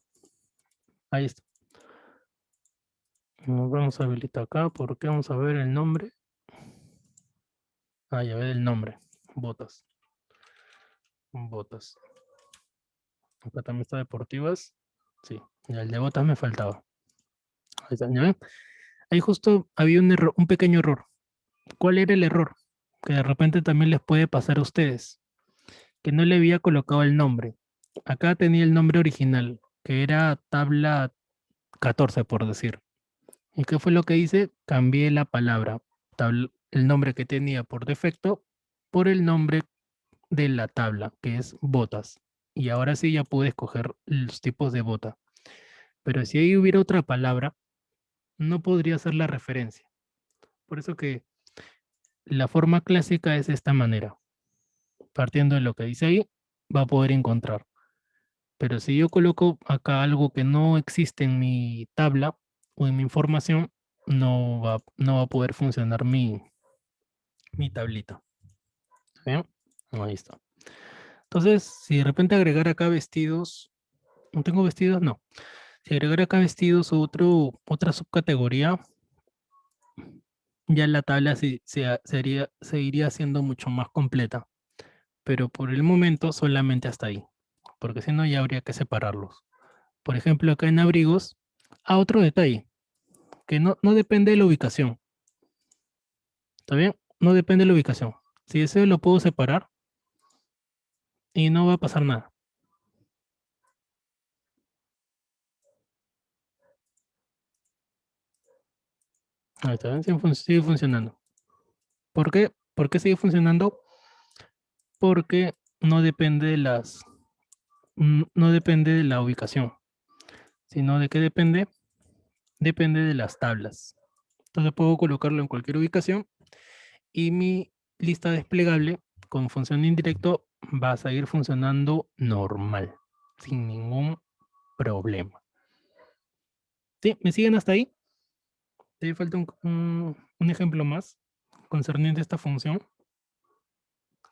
Ahí está. Nos vamos a habilitar acá porque vamos a ver el nombre. Ah, ya ve el nombre. Botas. Botas. Acá también está deportivas. Sí, ya el de botas me faltaba. Ahí está, ¿ya ven? Ahí justo había un error, un pequeño error. ¿Cuál era el error? Que de repente también les puede pasar a ustedes. Que no le había colocado el nombre. Acá tenía el nombre original, que era tabla 14, por decir. ¿Y qué fue lo que hice? Cambié la palabra, el nombre que tenía por defecto, por el nombre de la tabla, que es botas. Y ahora sí ya pude escoger los tipos de bota. Pero si ahí hubiera otra palabra, no podría ser la referencia. Por eso que la forma clásica es esta manera. Partiendo de lo que dice ahí, va a poder encontrar. Pero si yo coloco acá algo que no existe en mi tabla o en mi información, no va a poder funcionar mi tablita. ¿Bien? Ahí está. Entonces, si de repente agregar acá vestidos, ¿no tengo vestidos? No. Si agregar acá vestidos o otra subcategoría, ya la tabla se iría haciendo mucho más completa. Pero por el momento solamente hasta ahí, porque si no ya habría que separarlos. Por ejemplo, acá en abrigos, otro detalle, que no depende de la ubicación. ¿Está bien? No depende de la ubicación. Si deseo lo puedo separar y no va a pasar nada. Ahí está, ¿ven? Sigue funcionando. ¿Por qué? ¿Por qué sigue funcionando? Porque no depende de la ubicación, sino de qué depende. Depende de las tablas. Entonces puedo colocarlo en cualquier ubicación y mi lista desplegable con función de indirecto va a seguir funcionando normal, sin ningún problema. ¿Sí? ¿Me siguen hasta ahí? ¿Te falta un ejemplo más concerniente a esta función?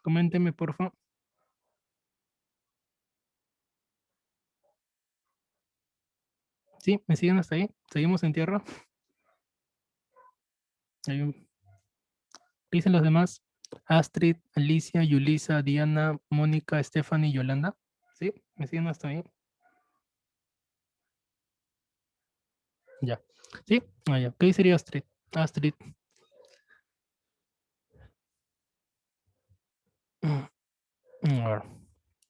Coménteme, por favor. ¿Sí? ¿Me siguen hasta ahí? ¿Seguimos en tierra? ¿Qué dicen los demás? Astrid, Alicia, Yulisa, Diana, Mónica, Stephanie, Yolanda. ¿Sí? ¿Me siguen hasta ahí? Ya. ¿Sí? Ya. ¿Qué sería Astrid? Astrid. A ver.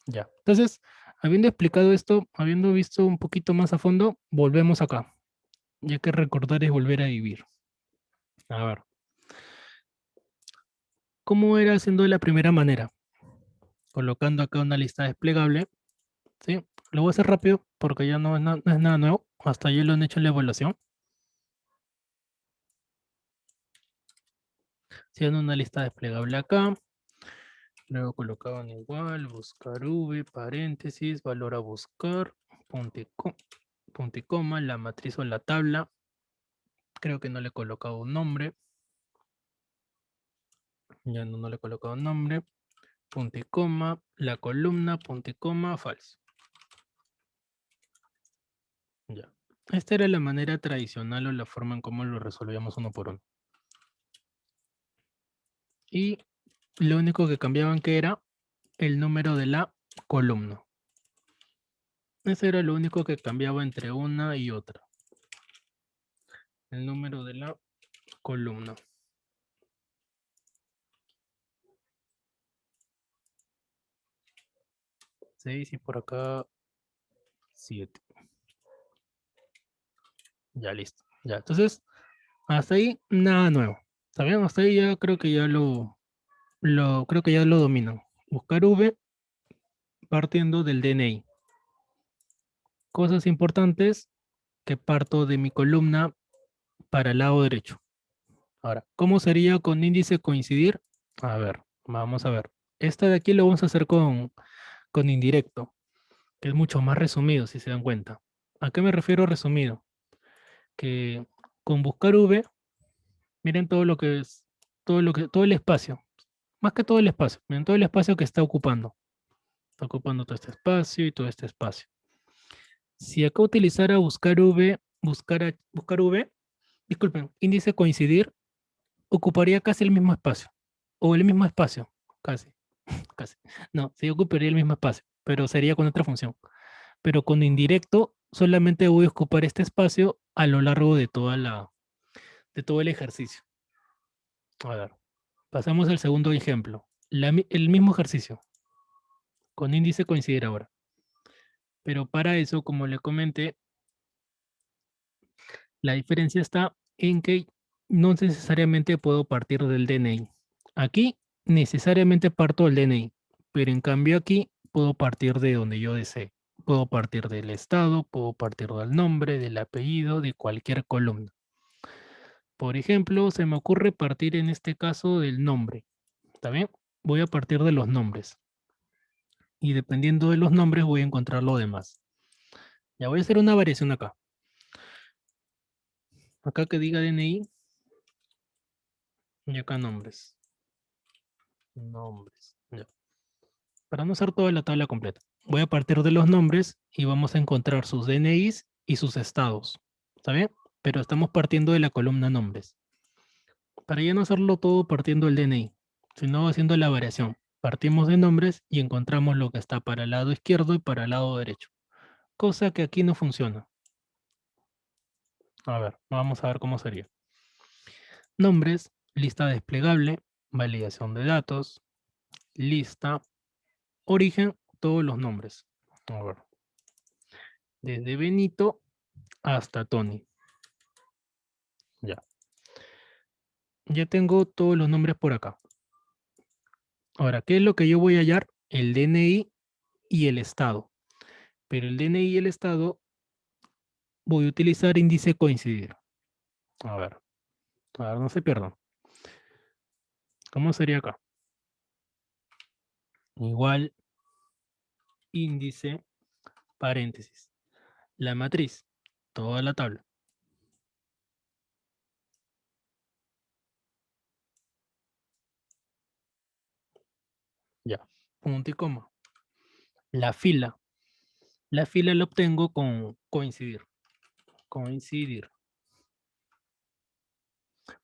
Ya. Entonces, habiendo explicado esto, habiendo visto un poquito más a fondo, volvemos acá. Ya que recordar es volver a vivir. A ver. ¿Cómo era haciendo de la primera manera? Colocando acá una lista desplegable. ¿Sí? Lo voy a hacer rápido porque ya no es nada nuevo. Hasta ya lo han hecho en la evaluación. Haciendo una lista desplegable acá. Luego colocaban igual, buscar v, paréntesis, valor a buscar, punto y coma, la matriz o la tabla. Creo que no le he colocado un nombre. Ya no le he colocado un nombre. Punto y coma, la columna, punto y coma, falso. Ya. Esta era la manera tradicional o la forma en cómo lo resolvíamos uno por uno. Y lo único que cambiaban que era el número de la columna. Ese era lo único que cambiaba entre una y otra. El número de la columna. 6 y por acá 7. Ya listo. Ya, entonces, hasta ahí nada nuevo. ¿Está bien? Hasta ahí ya creo que ya creo que ya lo dominan. Buscar V partiendo del DNI. Cosas importantes que parto de mi columna para el lado derecho. Ahora, ¿cómo sería con índice coincidir? A ver, vamos a ver. Esta de aquí lo vamos a hacer con indirecto, que es mucho más resumido, si se dan cuenta. ¿A qué me refiero resumido? Que con buscar V, miren todo lo que es, todo el espacio. Más que todo el espacio. Miren todo el espacio que está ocupando. Está ocupando todo este espacio y todo este espacio. Si acá utilizara buscar V, buscar V, disculpen, índice coincidir, ocuparía casi el mismo espacio. o el mismo espacio, casi, casi. No, sí ocuparía el mismo espacio, pero sería con otra función. Pero con indirecto solamente voy a ocupar este espacio a lo largo de de todo el ejercicio. A ver, pasamos al segundo ejemplo. El mismo ejercicio, con índice coincidir ahora. Pero para eso, como le comenté, la diferencia está en que no necesariamente puedo partir del DNI. Aquí necesariamente parto del DNI, pero en cambio aquí puedo partir de donde yo desee. Puedo partir del estado, puedo partir del nombre, del apellido, de cualquier columna. Por ejemplo, se me ocurre partir en este caso del nombre. ¿Está bien? Voy a partir de los nombres. Y dependiendo de los nombres voy a encontrar lo demás. Ya voy a hacer una variación acá. Acá que diga DNI y acá nombres. Nombres. Ya. Para no hacer toda la tabla completa. Voy a partir de los nombres y vamos a encontrar sus DNIs y sus estados. ¿Está bien? Pero estamos partiendo de la columna nombres. Para ya no hacerlo todo partiendo del DNI, sino haciendo la variación. Partimos de nombres y encontramos lo que está para el lado izquierdo y para el lado derecho. Cosa que aquí no funciona. A ver, vamos a ver cómo sería. Nombres, lista desplegable, validación de datos, lista, origen, todos los nombres. A ver, desde Benito hasta Tony. Ya. Ya tengo todos los nombres por acá. Ahora, ¿qué es lo que yo voy a hallar? El DNI y el estado. Pero el DNI y el estado voy a utilizar índice coincidir. A ver, no se pierdan. ¿Cómo sería acá? Igual, índice, paréntesis. La matriz, toda la tabla. Ya, punto y coma. La fila. La fila la obtengo con coincidir. Coincidir.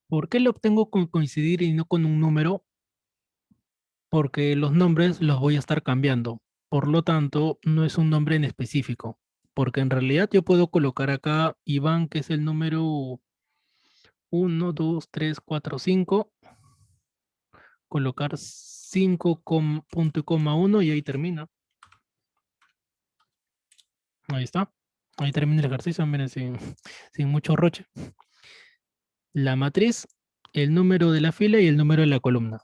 ¿Por qué la obtengo con coincidir y no con un número? Porque los nombres los voy a estar cambiando. Por lo tanto, no es un nombre en específico. Porque en realidad yo puedo colocar acá Iván, que es el número 1, 2, 3, 4, 5. Colocar 5 punto y coma 1 y ahí termina. Ahí está. Ahí termina el ejercicio, miren, sin mucho roche. La matriz, el número de la fila y el número de la columna.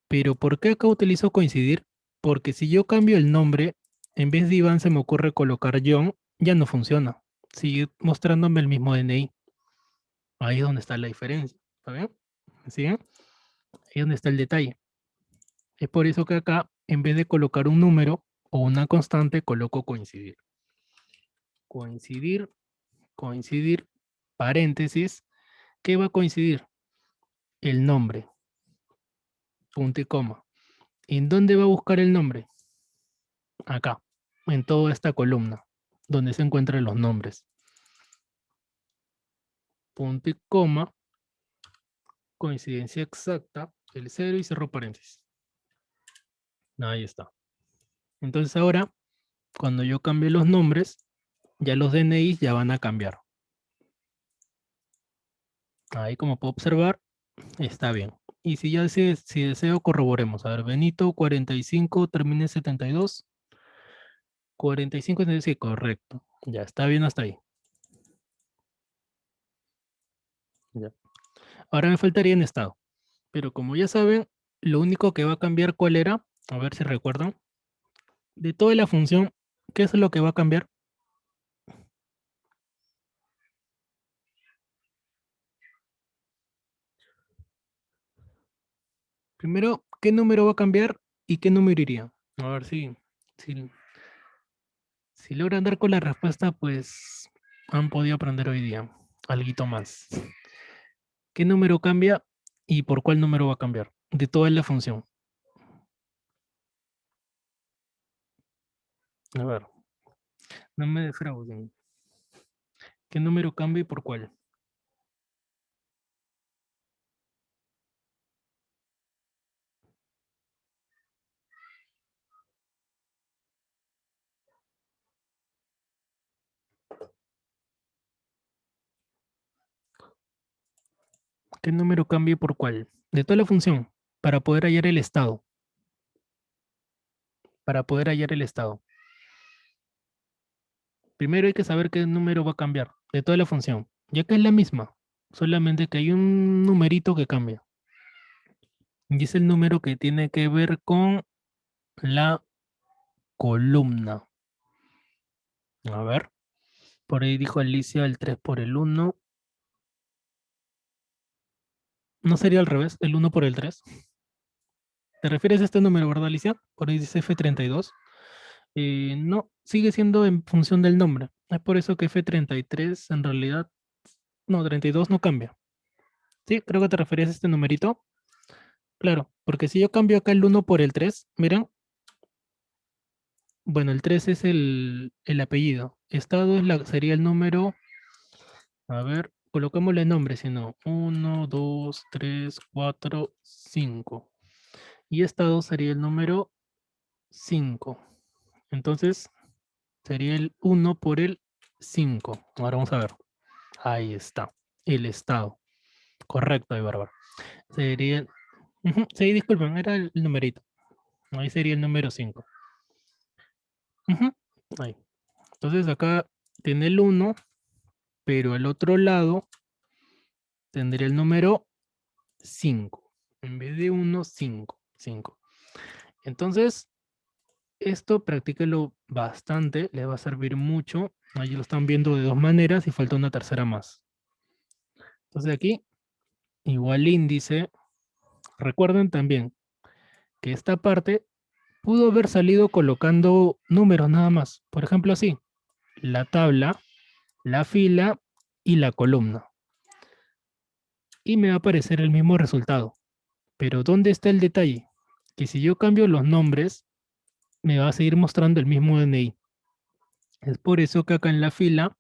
Pero ¿por qué acá utilizo coincidir? Porque si yo cambio el nombre, en vez de Iván se me ocurre colocar John, ya no funciona. Sigue mostrándome el mismo DNI. Ahí es donde está la diferencia. ¿Está bien? ¿Sí? Ahí es donde está el detalle. Es por eso que acá, en vez de colocar un número o una constante, coloco coincidir. Coincidir, coincidir, paréntesis. ¿Qué va a coincidir? El nombre. Punto y coma. ¿En dónde va a buscar el nombre? Acá, en toda esta columna, donde se encuentran los nombres. Punto y coma, coincidencia exacta, el cero y cerro paréntesis. Ahí está. Entonces ahora, cuando yo cambie los nombres, ya los DNIs ya van a cambiar. Ahí como puedo observar, está bien. Y si ya si deseo, corroboremos. A ver, Benito 45, termina en 72. 45, sí, correcto. Ya está bien hasta ahí. Ya. Ahora me faltaría en estado. Pero como ya saben, lo único que va a cambiar, ¿cuál era? A ver si recuerdan. De toda la función, ¿qué es lo que va a cambiar? Primero, ¿qué número va a cambiar y qué número iría? A ver si, si logran dar con la respuesta, pues han podido aprender hoy día algo más. ¿Qué número cambia y por cuál número va a cambiar? De toda la función. A ver, no me defrauden. ¿Qué número cambia y por cuál? ¿Qué número cambie por cuál? De toda la función, para poder hallar el estado. Para poder hallar el estado. Primero hay que saber qué número va a cambiar de toda la función, ya que es la misma, solamente que hay un numerito que cambia. Y es el número que tiene que ver con la columna. A ver, por ahí dijo Alicia el 3 por el 1. ¿No sería al revés, el 1 por el 3? ¿Te refieres a este número, verdad, Alicia? Por ahí dice F32. No, sigue siendo en función del nombre. Es por eso que F33 en realidad, no, 32 no cambia. Sí, creo que te referías a este numerito. Claro, porque si yo cambio acá el 1 por el 3, miren, bueno, el 3 es el apellido. Estado es sería el número, a ver, colocémosle nombre, si no, 1, 2, 3, 4, 5. Y estado sería el número 5. Entonces, sería el 1 por el 5. Ahora vamos a ver. Ahí está, el estado. Correcto, ahí, Bárbara. Sería, sí, disculpen, era el numerito. Ahí sería el número 5. Ahí. Entonces acá tiene el 1, pero al otro lado tendría el número 5. En vez de 1, 5. 5. Entonces, esto practíquelo bastante, le va a servir mucho. Ahí lo están viendo de dos maneras y falta una tercera más. Entonces aquí, igual índice. Recuerden también que esta parte pudo haber salido colocando números nada más. Por ejemplo, así, la tabla, la fila y la columna. Y me va a aparecer el mismo resultado. Pero ¿dónde está el detalle? Que si yo cambio los nombres, me va a seguir mostrando el mismo DNI. Es por eso que acá en la fila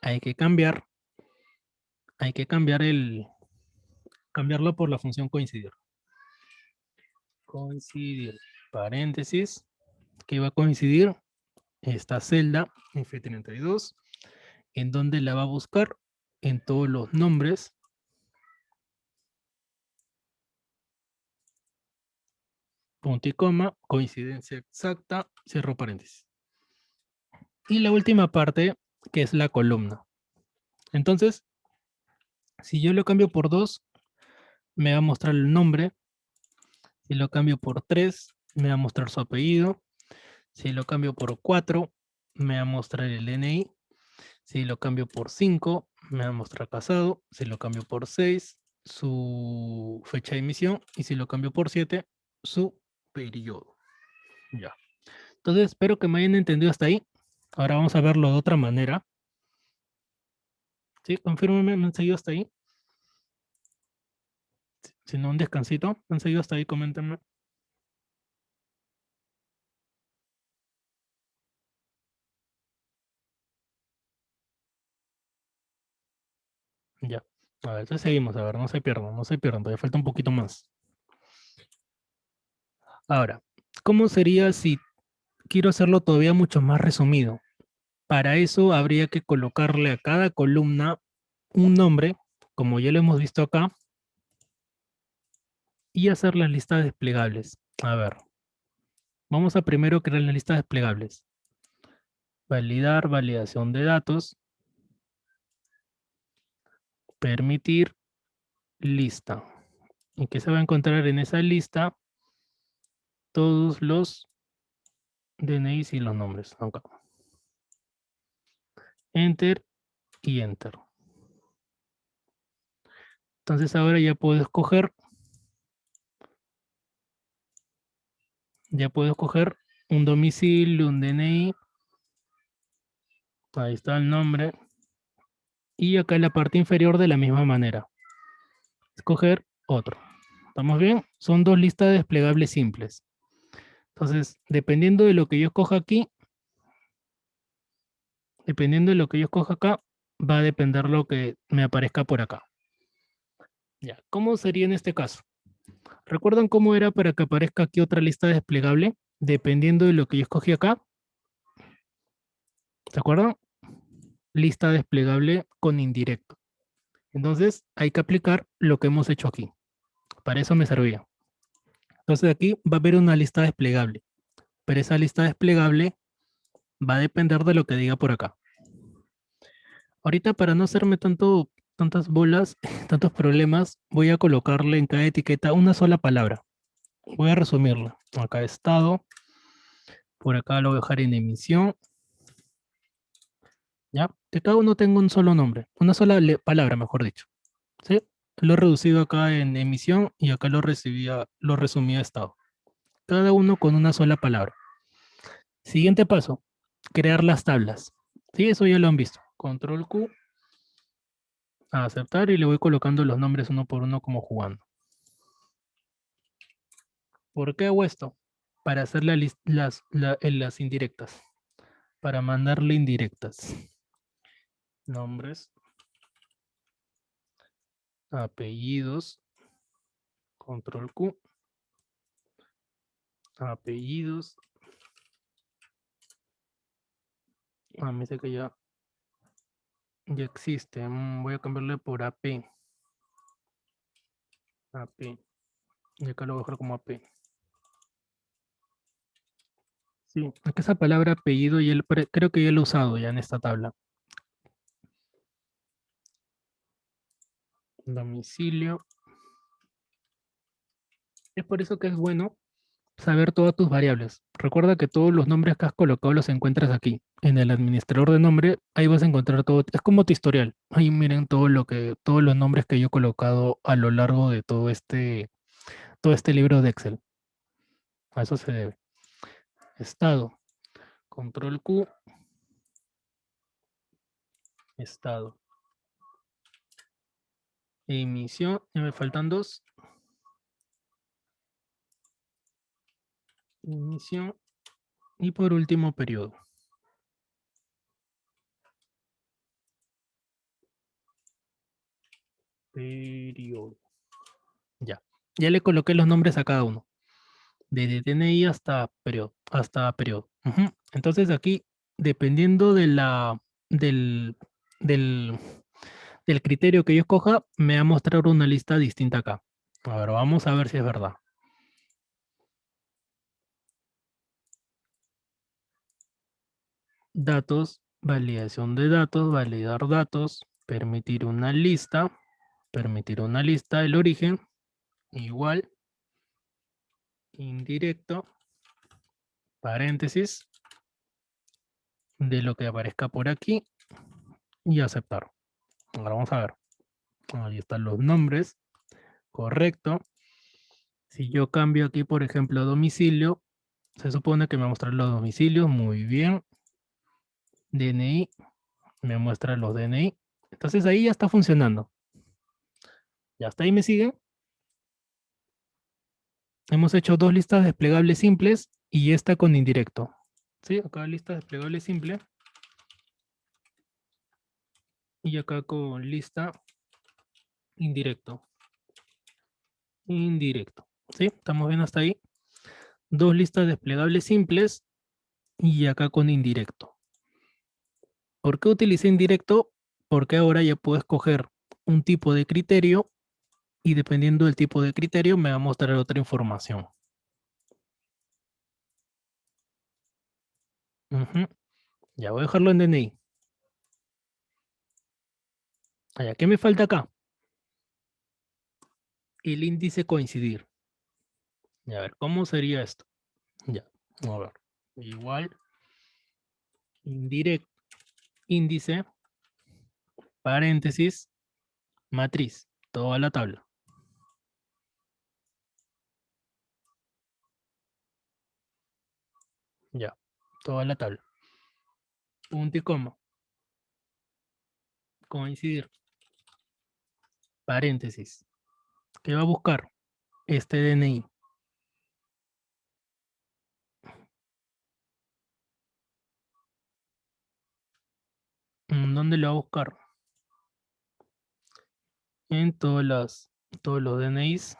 hay que cambiar cambiarlo por la función coincidir. Coincidir, paréntesis, que va a coincidir esta celda F32, en donde la va a buscar en todos los nombres. Punto y coma, coincidencia exacta, cierro paréntesis. Y la última parte, que es la columna. Entonces, si yo lo cambio por 2, me va a mostrar el nombre. Si lo cambio por 3, me va a mostrar su apellido. Si lo cambio por 4, me va a mostrar el DNI. Si lo cambio por 5, me va a mostrar casado. Si lo cambio por 6, su fecha de emisión. Y si lo cambio por 7, su periodo. Ya. Entonces, espero que me hayan entendido hasta ahí. Ahora vamos a verlo de otra manera. ¿Sí? Confírmenme, ¿me han seguido hasta ahí? Si no, un descansito. ¿Me han seguido hasta ahí? Coméntenme. Ya. A ver, entonces seguimos. A ver, no se pierdan, no se pierdan. Todavía falta un poquito más. Ahora, ¿cómo sería si quiero hacerlo todavía mucho más resumido? Para eso habría que colocarle a cada columna un nombre, como ya lo hemos visto acá, y hacer las listas desplegables. A ver, vamos a primero crear las listas desplegables. Validar, validación de datos. Permitir lista. ¿Y qué se va a encontrar en esa lista? Todos los DNIs y los nombres. Acá. Enter y Enter. Entonces ahora ya puedo escoger un domicilio, un DNI. Ahí está el nombre. Y acá en la parte inferior de la misma manera. Escoger otro. ¿Estamos bien? Son dos listas desplegables simples. Entonces, dependiendo de lo que yo escoja aquí, dependiendo de lo que yo escoja acá, va a depender lo que me aparezca por acá. Ya, ¿cómo sería en este caso? ¿Recuerdan cómo era para que aparezca aquí otra lista desplegable? Dependiendo de lo que yo escogí acá. ¿Se acuerdan? Lista desplegable con indirecto. Entonces hay que aplicar lo que hemos hecho aquí. Para eso me servía. Entonces aquí va a haber una lista desplegable, pero esa lista desplegable va a depender de lo que diga por acá. Ahorita para no hacerme tantas bolas, tantos problemas, voy a colocarle en cada etiqueta una sola palabra. Voy a resumirla. Acá estado, por acá lo voy a dejar en emisión, ¿ya? Que cada uno tenga un solo nombre, una sola palabra, mejor dicho, ¿sí? Lo he reducido acá en emisión y acá lo resumía a estado. Cada uno con una sola palabra. Siguiente paso, crear las tablas. Sí, eso ya lo han visto. Control Q, a aceptar y le voy colocando los nombres uno por uno como jugando. ¿Por qué hago esto? Para hacer las indirectas. Para mandarle indirectas. Nombres, apellidos, control Q, apellidos. Me dice que ya existe. Voy a cambiarle por AP. AP. Y acá lo voy a dejar como AP. Sí, es que esa palabra apellido creo que ya lo he usado ya en esta tabla. Domicilio. Es por eso que es bueno saber todas tus variables. Recuerda que todos los nombres que has colocado los encuentras aquí. En el administrador de nombre, ahí vas a encontrar todo. Es como tu historial. Ahí miren todos los nombres que yo he colocado a lo largo de todo este libro de Excel. A eso se debe. Estado. Control Q. Estado. Emisión. Ya me faltan dos. Emisión. Y por último, periodo. Periodo. Ya. Ya le coloqué los nombres a cada uno. Desde DNI hasta periodo. Ujú. Entonces aquí, dependiendo del, del, del criterio que yo escoja, me va a mostrar una lista distinta acá. A ver, vamos a ver si es verdad. Datos, validación de datos, validar datos, permitir una lista, el origen, igual, indirecto, paréntesis, de lo que aparezca por aquí y aceptar. Ahora vamos a ver. Ahí están los nombres. Correcto. Si yo cambio aquí, por ejemplo, domicilio, se supone que me va a mostrar los domicilios. Muy bien. DNI, me muestra los DNI. Entonces ahí ya está funcionando. Ya hasta ahí me siguen. Hemos hecho dos listas desplegables simples y esta con indirecto. ¿Sí? Acá lista desplegable simple. Y acá con lista indirecto. Indirecto. ¿Sí? ¿Estamos bien hasta ahí? Dos listas desplegables simples y acá con indirecto. ¿Por qué utilicé indirecto? Porque ahora ya puedo escoger un tipo de criterio y dependiendo del tipo de criterio me va a mostrar otra información. Ujú. Ya voy a dejarlo en DNI. ¿Qué me falta acá? El índice coincidir. A ver, ¿cómo sería esto? Ya, a ver. Igual, indirecto, índice, paréntesis, matriz, toda la tabla. Ya, toda la tabla. Punto y coma. Coincidir. Paréntesis. ¿Qué va a buscar? Este DNI. ¿Dónde lo va a buscar? En todos los DNIs.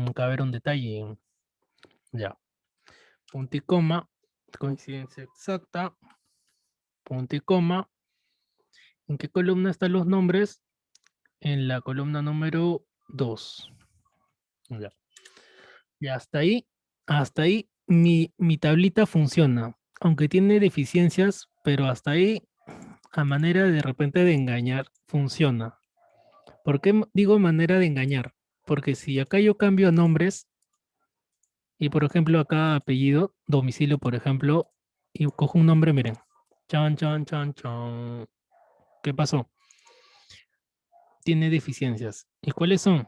Acá a ver un detalle. Ya. Punto y coma. coincidencia exacta, punto y coma. ¿En qué columna están los nombres? En la columna número 2. Ya. Y hasta ahí mi tablita funciona, aunque tiene deficiencias, pero hasta ahí, a manera de repente de engañar, funciona. ¿Por qué digo manera de engañar? Porque si acá yo cambio nombres, y por ejemplo acá apellido, domicilio, por ejemplo, y cojo un nombre, miren. Chan, chan, chan, chan. ¿Qué pasó? Tiene deficiencias. ¿Y cuáles son?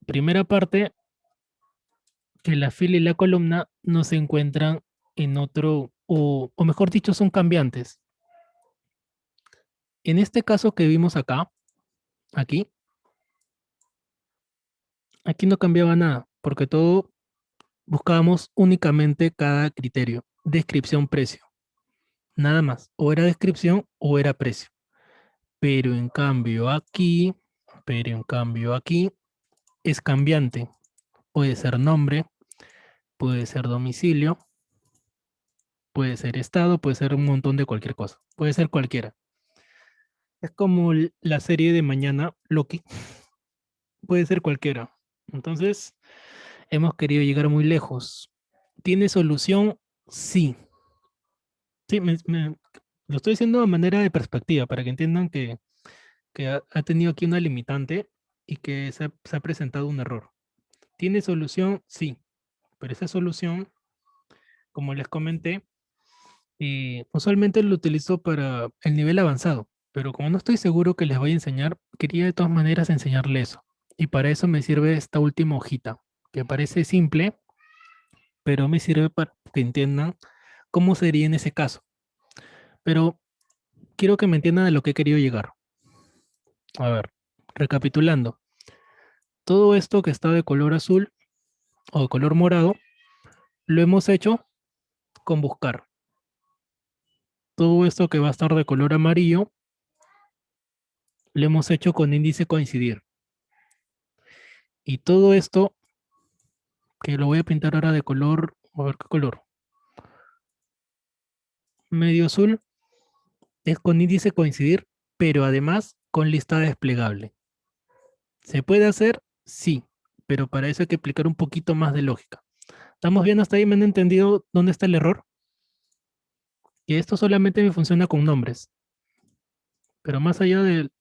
Primera parte, que la fila y la columna no se encuentran en otro, o mejor dicho, son cambiantes. En este caso que vimos acá, aquí, aquí no cambiaba nada, porque todo buscábamos únicamente cada criterio, descripción, precio, nada más, o era descripción o era precio. Pero en cambio aquí, es cambiante. Puede ser nombre, puede ser domicilio, puede ser estado, puede ser un montón de cualquier cosa, puede ser cualquiera. Es como la serie de mañana, Loki, puede ser cualquiera. Entonces, hemos querido llegar muy lejos. ¿Tiene solución? Sí. Sí, lo estoy diciendo de manera de perspectiva, para que entiendan que ha tenido aquí una limitante y que se ha presentado un error. ¿Tiene solución? Sí. Pero esa solución, como les comenté, usualmente lo utilizo para el nivel avanzado, pero como no estoy seguro que les voy a enseñar, quería de todas maneras enseñarle eso. Y para eso me sirve esta última hojita, que parece simple, pero me sirve para que entiendan cómo sería en ese caso. Pero quiero que me entiendan a lo que he querido llegar. A ver, recapitulando. Todo esto que está de color azul o de color morado, lo hemos hecho con buscar. Todo esto que va a estar de color amarillo, lo hemos hecho con índice coincidir. Y todo esto, que lo voy a pintar ahora de color, a ver qué color, medio azul, es con índice coincidir, pero además con lista desplegable. ¿Se puede hacer? Sí, pero para eso hay que aplicar un poquito más de lógica. ¿Estamos bien hasta ahí? ¿Me han entendido dónde está el error? Que esto solamente me funciona con nombres, pero más allá del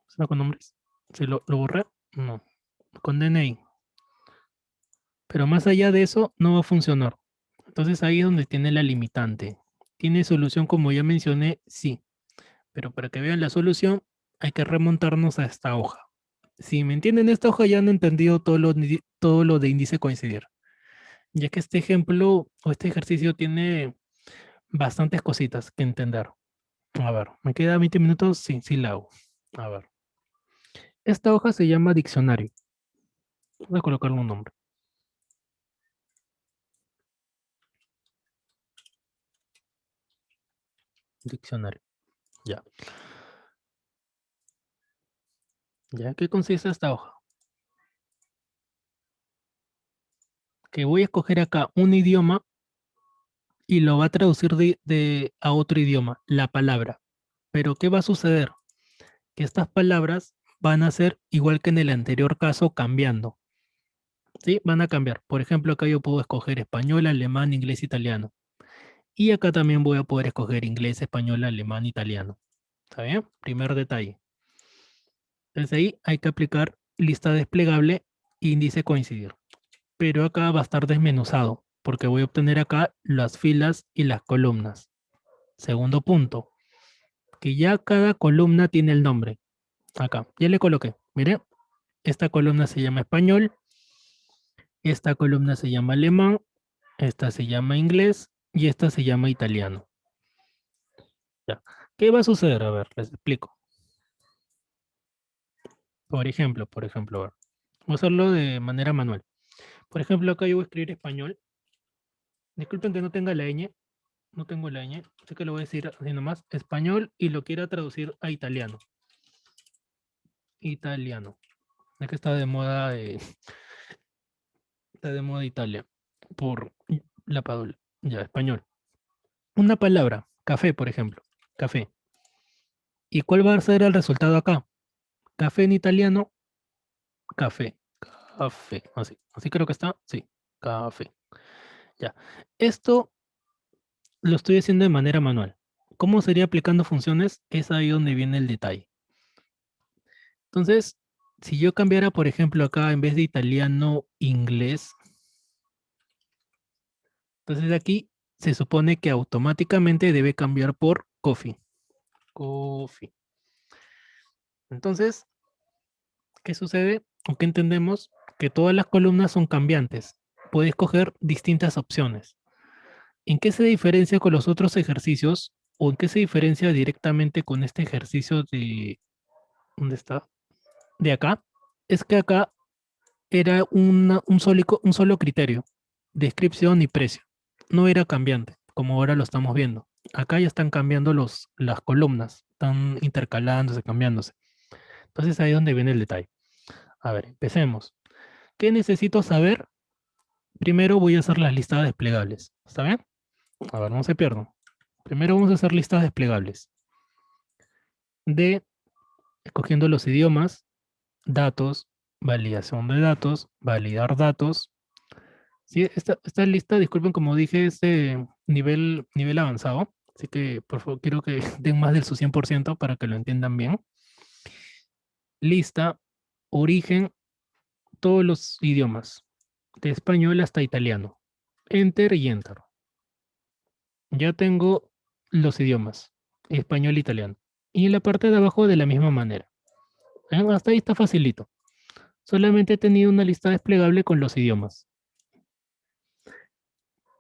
¿funciona con nombres? ¿Se lo borré? No, con DNI. Pero más allá de eso, no va a funcionar. Entonces ahí es donde tiene la limitante. ¿Tiene solución como ya mencioné? Sí. Pero para que vean la solución, hay que remontarnos a esta hoja. Si me entienden esta hoja, ya han entendido todo lo de índice coincidir. Ya que este ejemplo o este ejercicio tiene bastantes cositas que entender. A ver, ¿me queda 20 minutos? Sí, sí la hago. A ver. Esta hoja se llama diccionario. Voy a colocarle un nombre. Diccionario. Ya. ¿Ya? ¿Qué consiste esta hoja? Que voy a escoger acá un idioma y lo va a traducir a otro idioma, la palabra. Pero ¿qué va a suceder? Que estas palabras van a ser igual que en el anterior caso, cambiando. ¿Sí? Van a cambiar. Por ejemplo, acá yo puedo escoger español, alemán, inglés, italiano. Y acá también voy a poder escoger inglés, español, alemán, italiano. ¿Está bien? Primer detalle. Desde ahí hay que aplicar lista desplegable, índice coincidir. Pero acá va a estar desmenuzado, porque voy a obtener acá las filas y las columnas. Segundo punto, que ya cada columna tiene el nombre. Acá, ya le coloqué. Mire, esta columna se llama español, esta columna se llama alemán, esta se llama inglés y esta se llama italiano. Ya. ¿Qué va a suceder? A ver, les explico. Por ejemplo, a ver, voy a hacerlo de manera manual. Por ejemplo, acá yo voy a escribir español. Disculpen que no tenga la ñ, no tengo la ñ, así que lo voy a decir así nomás, español y lo quiero traducir a italiano. Italiano. Es que está de moda está de moda Italia por la Padula. Ya, español. Una palabra, café, por ejemplo. Café. ¿Y cuál va a ser el resultado acá? Café en italiano, café. Café. Así. Así creo que está. Sí. Café. Ya. Esto lo estoy haciendo de manera manual. ¿Cómo sería aplicando funciones? Es ahí donde viene el detalle. Entonces, si yo cambiara, por ejemplo, acá en vez de italiano, inglés, entonces aquí se supone que automáticamente debe cambiar por coffee. Coffee. Entonces, ¿qué sucede? ¿O qué entendemos? Que todas las columnas son cambiantes. Puedes coger distintas opciones. ¿En qué se diferencia con los otros ejercicios? ¿O en qué se diferencia directamente con este ejercicio de... ¿Dónde está? De acá. Es que acá era un solo criterio, descripción y precio. No era cambiante, como ahora lo estamos viendo. Acá ya están cambiando las columnas, están intercalándose, cambiándose. Entonces ahí es donde viene el detalle. A ver, empecemos. ¿Qué necesito saber? Primero voy a hacer las listas desplegables. ¿Está bien? A ver, no se pierdan. Primero vamos a hacer listas desplegables. De escogiendo los idiomas, datos, validación de datos, validar datos. Sí, esta lista, disculpen, como dije, es de nivel avanzado. Así que, por favor, quiero que den más del su 100% para que lo entiendan bien. Lista, origen, todos los idiomas, de español hasta italiano. Enter y enter. Ya tengo los idiomas, español e italiano. Y en la parte de abajo de la misma manera. Hasta ahí está facilito. Solamente he tenido una lista desplegable con los idiomas.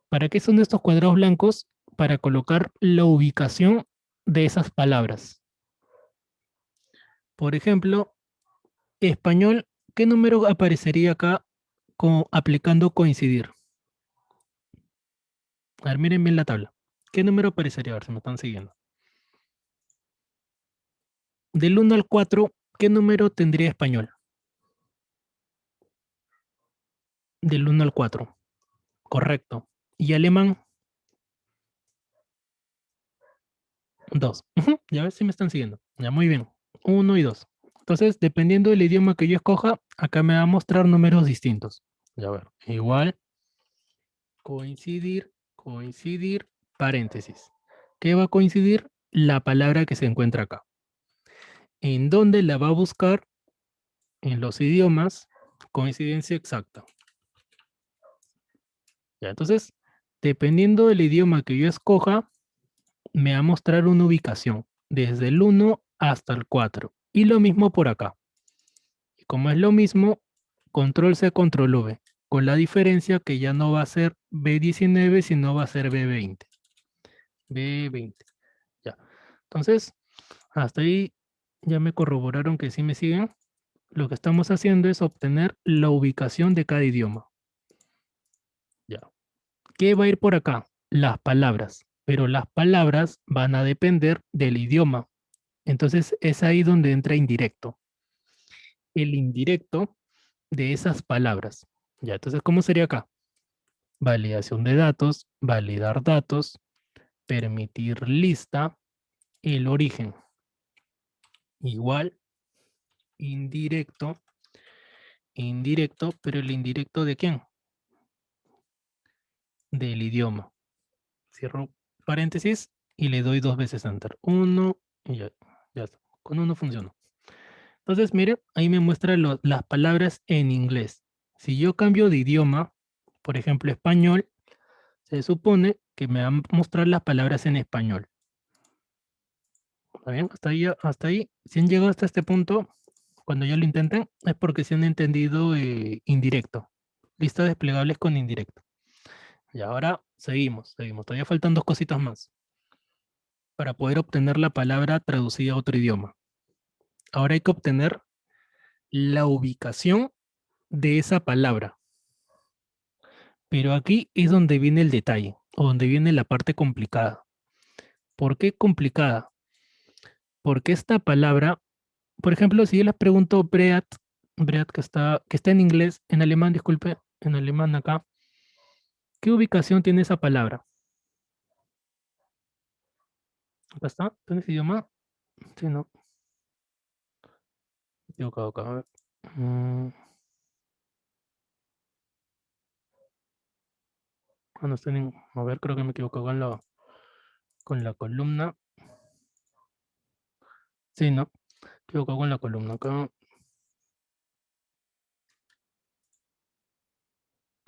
¿Para qué son estos cuadrados blancos? Para colocar la ubicación de esas palabras. Por ejemplo, español, ¿qué número aparecería acá aplicando coincidir? A ver, miren bien la tabla. ¿Qué número aparecería? A ver si me están siguiendo. Del 1 al 4, ¿qué número tendría español? Del 1 al 4. Correcto. ¿Y alemán? 2. Ya ves si me están siguiendo. Ya, muy bien. 1 y 2. Entonces, dependiendo del idioma que yo escoja, acá me va a mostrar números distintos. Ya ver. Igual, coincidir, coincidir, paréntesis. ¿Qué va a coincidir? La palabra que se encuentra acá. ¿En dónde la va a buscar? En los idiomas, coincidencia exacta. Ya, entonces, dependiendo del idioma que yo escoja, me va a mostrar una ubicación, desde el 1 hasta el 4. Y lo mismo por acá. Y como es lo mismo, control C, control V, con la diferencia que ya no va a ser B19, sino va a ser B20. B20. Ya. Entonces, hasta ahí ya me corroboraron que sí me siguen. Lo que estamos haciendo es obtener la ubicación de cada idioma. Ya. ¿Qué va a ir por acá? Las palabras. Pero las palabras van a depender del idioma. Entonces es ahí donde entra indirecto. El indirecto de esas palabras. Ya, entonces, ¿cómo sería acá? Validación de datos, validar datos, permitir lista, el origen. Igual, indirecto, indirecto, pero el indirecto ¿de quién? Del idioma. Cierro paréntesis y le doy 2 veces enter. 1 y ya está. Con uno funciona. Entonces, mire, ahí me muestra las palabras en inglés. Si yo cambio de idioma, por ejemplo, español, se supone que me va a mostrar las palabras en español. ¿Está bien? Hasta ahí, si han llegado hasta este punto, cuando ya lo intenten, es porque se han entendido indirecto. Lista desplegables con indirecto. Y ahora seguimos. Todavía faltan 2 cositas más para poder obtener la palabra traducida a otro idioma. Ahora hay que obtener la ubicación de esa palabra. Pero aquí es donde viene el detalle, o donde viene la parte complicada. ¿Por qué complicada? Porque esta palabra, por ejemplo, si yo les pregunto Breat que está en inglés, en alemán, disculpe, en alemán acá, ¿qué ubicación tiene esa palabra? Acá está, ¿en ese idioma? Sí, no, equivocado acá. A ver. No estoy a ver, creo que me equivoco con la columna. Sí, no, equivoco con la columna acá.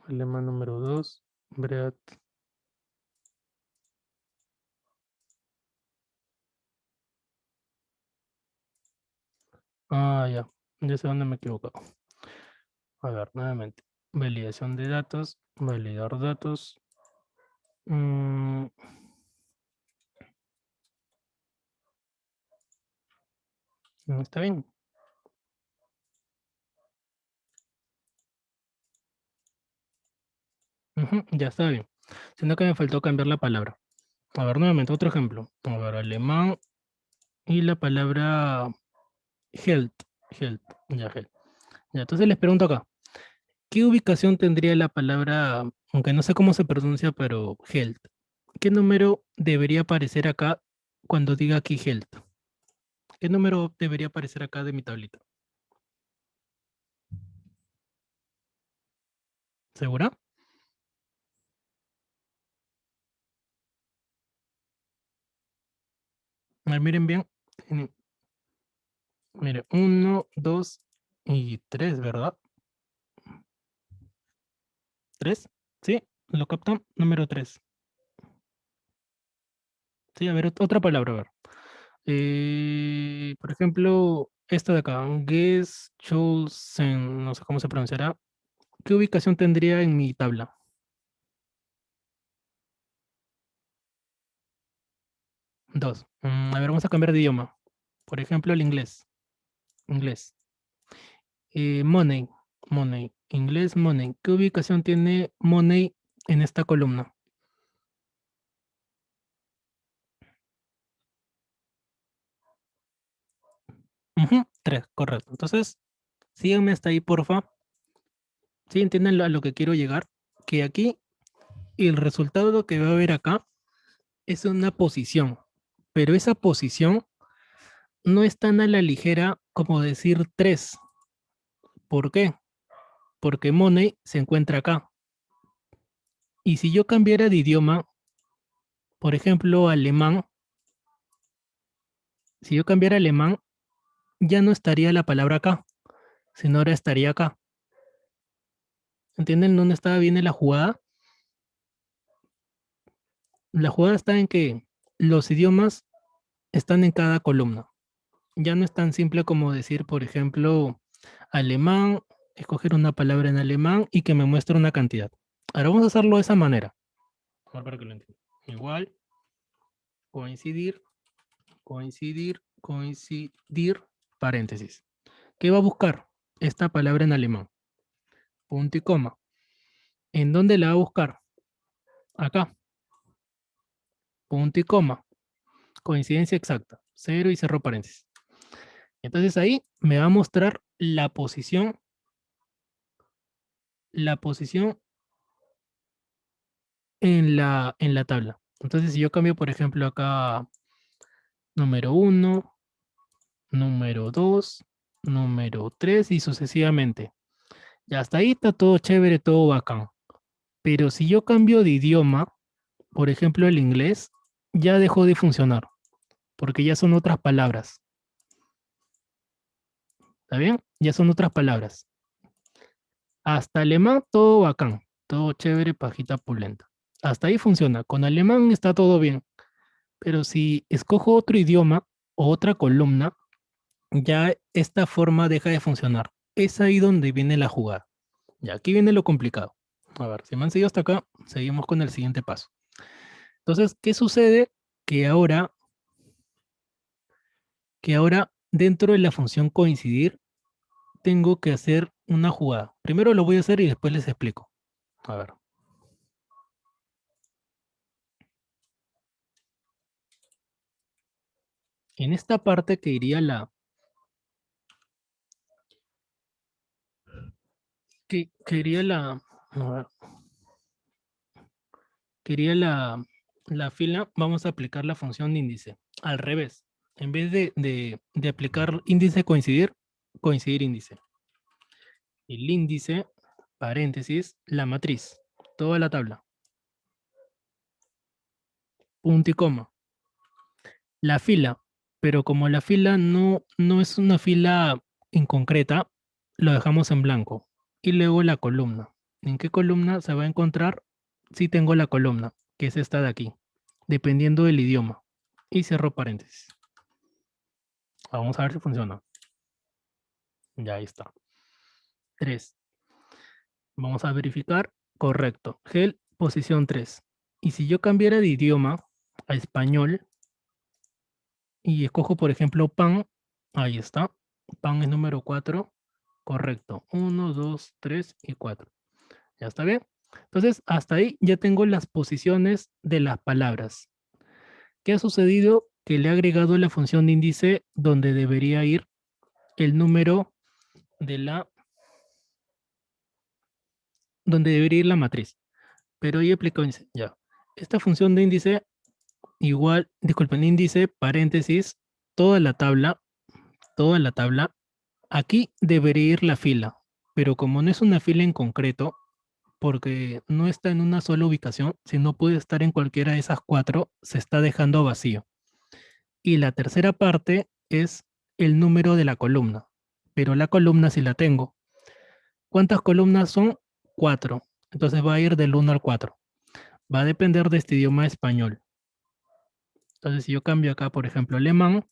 Alemán número 2, Breat. Ah, ya sé dónde me equivoco. A ver, nuevamente. Validación de datos, validar datos. ¿Está bien? Ya está bien. Sino que me faltó cambiar la palabra. A ver, nuevamente, otro ejemplo. A ver, alemán y la palabra health. Health. Ya, health. Ya, entonces les pregunto acá. ¿Qué ubicación tendría la palabra, aunque no sé cómo se pronuncia, pero health? ¿Qué número debería aparecer acá cuando diga aquí health? ¿Qué número debería aparecer acá de mi tablita? ¿Segura? A ver, miren bien. Tiene- Mire, 1, 2 y 3, ¿verdad? 3, ¿sí? ¿Lo captan? Número 3. Sí, a ver, otra palabra, a ver. Por ejemplo, esta de acá, Gescholzen, no sé cómo se pronunciará. ¿Qué ubicación tendría en mi tabla? 2. A ver, vamos a cambiar de idioma. Por ejemplo, el inglés. Inglés. Money. Money. Inglés, money. ¿Qué ubicación tiene money en esta columna? Ujú, 3, correcto. Entonces, síganme hasta ahí, porfa. ¿Sí entienden a lo que quiero llegar? Que aquí el resultado que va a haber acá es una posición, pero esa posición no es tan a la ligera como decir 3. ¿Por qué? Porque money se encuentra acá. Y si yo cambiara de idioma, por ejemplo, alemán, si yo cambiara a alemán, ya no estaría la palabra acá, sino ahora estaría acá. ¿Entienden dónde estaba bien la jugada? La jugada está en que los idiomas están en cada columna. Ya no es tan simple como decir, por ejemplo, alemán, escoger una palabra en alemán y que me muestre una cantidad. Ahora vamos a hacerlo de esa manera. A ver, para que lo entiendan. Igual, coincidir, coincidir, coincidir, paréntesis. ¿Qué va a buscar esta palabra en alemán? Punto y coma. ¿En dónde la va a buscar? Acá. Punto y coma. Coincidencia exacta. Cero y cerro paréntesis. Entonces ahí me va a mostrar la posición en la tabla. Entonces, si yo cambio, por ejemplo, acá número 1, número 2, número 3 y sucesivamente. Ya hasta ahí está todo chévere, todo bacán. Pero si yo cambio de idioma, por ejemplo, el inglés, ya dejó de funcionar, porque ya son otras palabras. ¿Está bien? Ya son otras palabras. Hasta alemán, todo bacán, todo chévere, pajita pulenta. Hasta ahí funciona. Con alemán está todo bien. Pero si escojo otro idioma o otra columna, ya esta forma deja de funcionar. Es ahí donde viene la jugada. Y aquí viene lo complicado. A ver, si me han seguido hasta acá, seguimos con el siguiente paso. Entonces, ¿qué sucede? Que ahora dentro de la función coincidir, tengo que hacer una jugada. Primero lo voy a hacer y después les explico. A ver. En esta parte que iría A ver. Quería la fila, vamos a aplicar la función de índice. Al revés. En vez de aplicar índice coincidir, coincidir índice. El índice, paréntesis, la matriz. Toda la tabla. Punto y coma. La fila. Pero como la fila no es una fila en concreta, lo dejamos en blanco. Y luego la columna. ¿En qué columna se va a encontrar? Si tengo la columna, que es esta de aquí, dependiendo del idioma. Y cierro paréntesis. Vamos a ver si funciona. Ya ahí está. 3. Vamos a verificar. Correcto. Gel, posición 3. Y si yo cambiara de idioma a español y escojo, por ejemplo, pan, ahí está. Pan es número 4. Correcto. 1, 2, 3 y 4. ¿Ya está bien? Entonces, hasta ahí ya tengo las posiciones de las palabras. ¿Qué ha sucedido? Que le he agregado la función de índice donde debería ir el número de donde debería ir la matriz. Pero ahí aplicó índice. Ya. Esta función de índice, igual, disculpen, índice, paréntesis, toda la tabla, toda la tabla. Aquí debería ir la fila, pero como no es una fila en concreto, porque no está en una sola ubicación, sino puede estar en cualquiera de esas 4, se está dejando vacío. Y la tercera parte es el número de la columna, pero la columna sí la tengo. ¿Cuántas columnas son? 4. Entonces va a ir del 1 al 4. Va a depender de este idioma español. Entonces, si yo cambio acá, por ejemplo, alemán,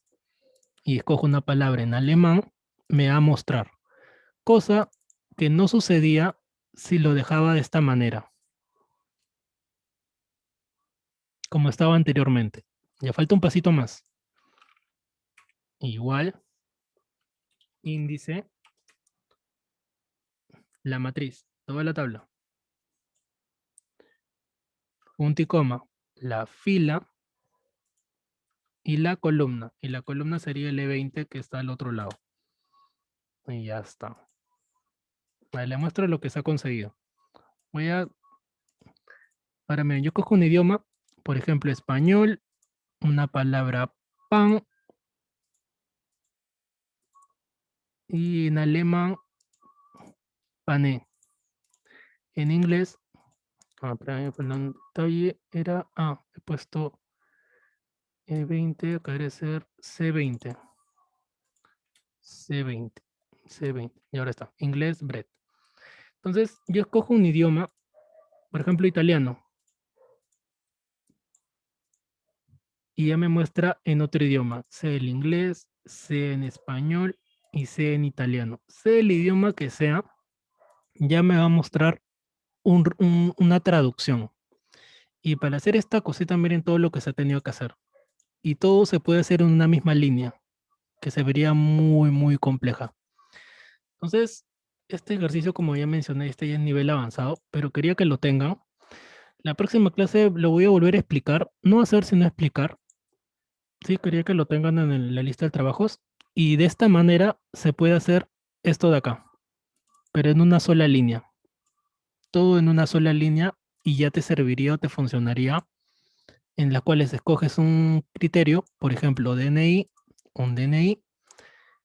y escojo una palabra en alemán, me va a mostrar. Cosa que no sucedía si lo dejaba de esta manera, como estaba anteriormente. Ya falta un pasito más. Igual, índice, la matriz, toda la tabla. Punto y coma, la fila y la columna. Y la columna sería el E20 que está al otro lado. Y ya está. Vale, le muestro lo que se ha conseguido. Voy a... Ahora miren, yo cojo un idioma, por ejemplo, español, una palabra pan, y en alemán, pané. En inglés, espérame, perdón, detalle era, he puesto E20, acá debe ser C20. C20, C20. Y ahora está, inglés, bread. Entonces, yo escojo un idioma, por ejemplo, italiano, y ya me muestra en otro idioma. Sé el inglés, sé en español y sé en italiano. Sé el idioma que sea, ya me va a mostrar una traducción. Y para hacer esta cosita, miren todo lo que se ha tenido que hacer. Y todo se puede hacer en una misma línea, que se vería muy, muy compleja. Entonces, este ejercicio, como ya mencioné, este ya es nivel avanzado, pero quería que lo tengan. La próxima clase lo voy a volver a explicar, no hacer sino explicar. Sí, quería que lo tengan en la lista de trabajos. Y de esta manera se puede hacer esto de acá, pero en una sola línea. Todo en una sola línea y ya te serviría o te funcionaría, en las cuales escoges un criterio, por ejemplo, DNI, un DNI,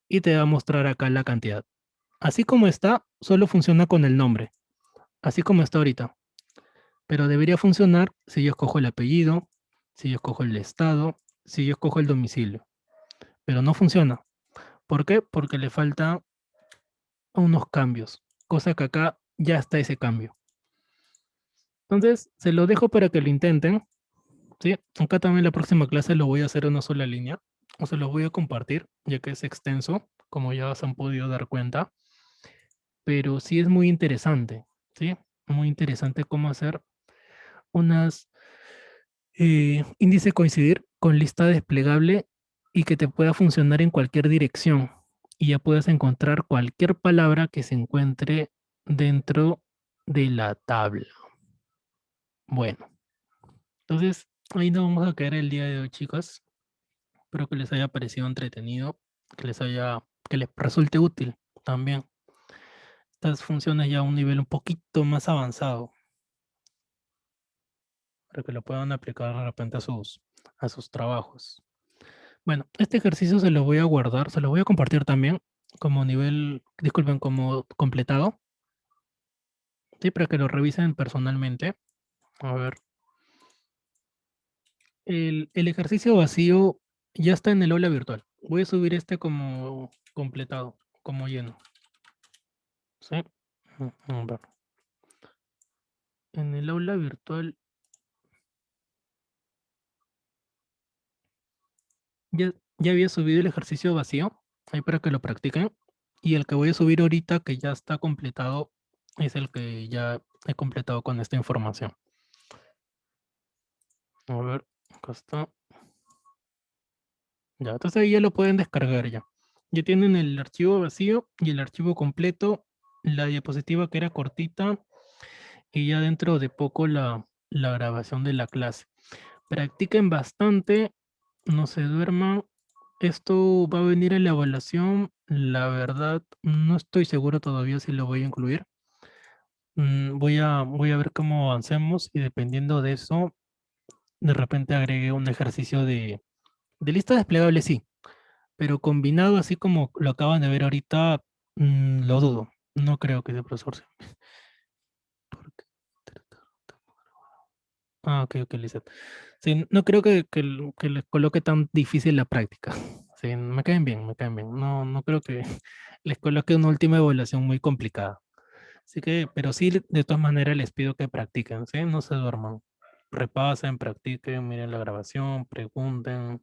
y te va a mostrar acá la cantidad. Así como está, solo funciona con el nombre, así como está ahorita. Pero debería funcionar si yo escojo el apellido, si yo escojo el estado, si yo escojo el domicilio. Pero no funciona. ¿Por qué? Porque le falta unos cambios, cosa que acá ya está ese cambio. Entonces, se lo dejo para que lo intenten. ¿Sí? Acá también la próxima clase lo voy a hacer en una sola línea, o se los voy a compartir, ya que es extenso, como ya se han podido dar cuenta, pero sí es muy interesante, ¿sí? Muy interesante cómo hacer unas índice coincidir con lista desplegable y que te pueda funcionar en cualquier dirección y ya puedas encontrar cualquier palabra que se encuentre dentro de la tabla. Bueno, entonces ahí nos vamos a quedar el día de hoy, chicos. Espero que les haya parecido entretenido, que les resulte útil también. estas funciones ya a un nivel un poquito más avanzado, para que lo puedan aplicar de repente a sus trabajos. Bueno, este ejercicio se lo voy a guardar, se lo voy a compartir también como nivel, disculpen, como completado, ¿sí? Para que lo revisen personalmente. A ver, el ejercicio vacío ya está en el aula virtual. Voy a subir este como completado, como lleno, ¿sí? A ver. En el aula virtual ya había subido el ejercicio vacío, ahí para que lo practiquen. Y el que voy a subir ahorita, que ya está completado, es el que ya he completado con esta información. A ver, acá está. Ya, entonces ahí ya lo pueden descargar ya. Ya tienen el archivo vacío y el archivo completo, la diapositiva que era cortita y ya dentro de poco la grabación de la clase. Practiquen bastante, no se duerman. Esto va a venir en la evaluación. La verdad, no estoy seguro todavía si lo voy a incluir. Voy a ver cómo avancemos y dependiendo de eso, de repente agregue un ejercicio de lista desplegable, sí, pero combinado así como lo acaban de ver ahorita, lo dudo. No creo que ese profesor sea. Ah, ok, ok, Lizeth. Sí, no creo que les coloque tan difícil la práctica. Sí, me caen bien, me caen bien. No creo que les coloque una última evaluación muy complicada. Así que, pero sí, de todas maneras les pido que practiquen, ¿sí? No se duerman. Repasen, practiquen, miren la grabación, pregunten.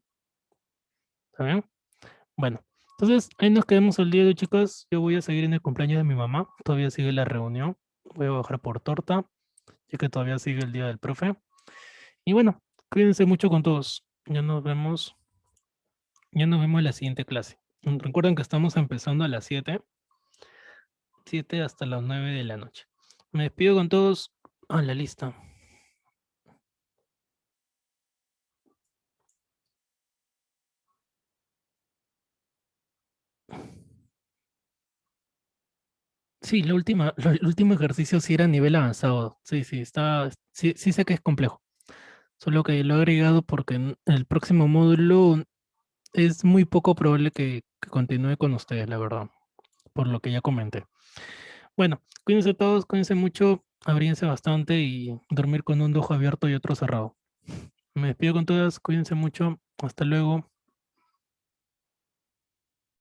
¿Está bien? Bueno, entonces ahí nos quedamos el día de hoy, chicos. Yo voy a seguir en el cumpleaños de mi mamá. Todavía sigue la reunión. Voy a bajar por torta, ya que todavía sigue el día del profe. Y bueno, cuídense mucho con todos. Ya nos vemos en la siguiente clase. Recuerden que estamos empezando a las 7 hasta las 9 de la noche. Me despido con todos a la lista. Sí, el último ejercicio sí era a nivel avanzado. Sí, sí sé que es complejo. Solo que lo he agregado porque en el próximo módulo es muy poco probable que continúe con ustedes, la verdad, por lo que ya comenté. Bueno, cuídense todos, cuídense mucho, abríense bastante y dormir con un ojo abierto y otro cerrado. Me despido con todas, cuídense mucho, hasta luego.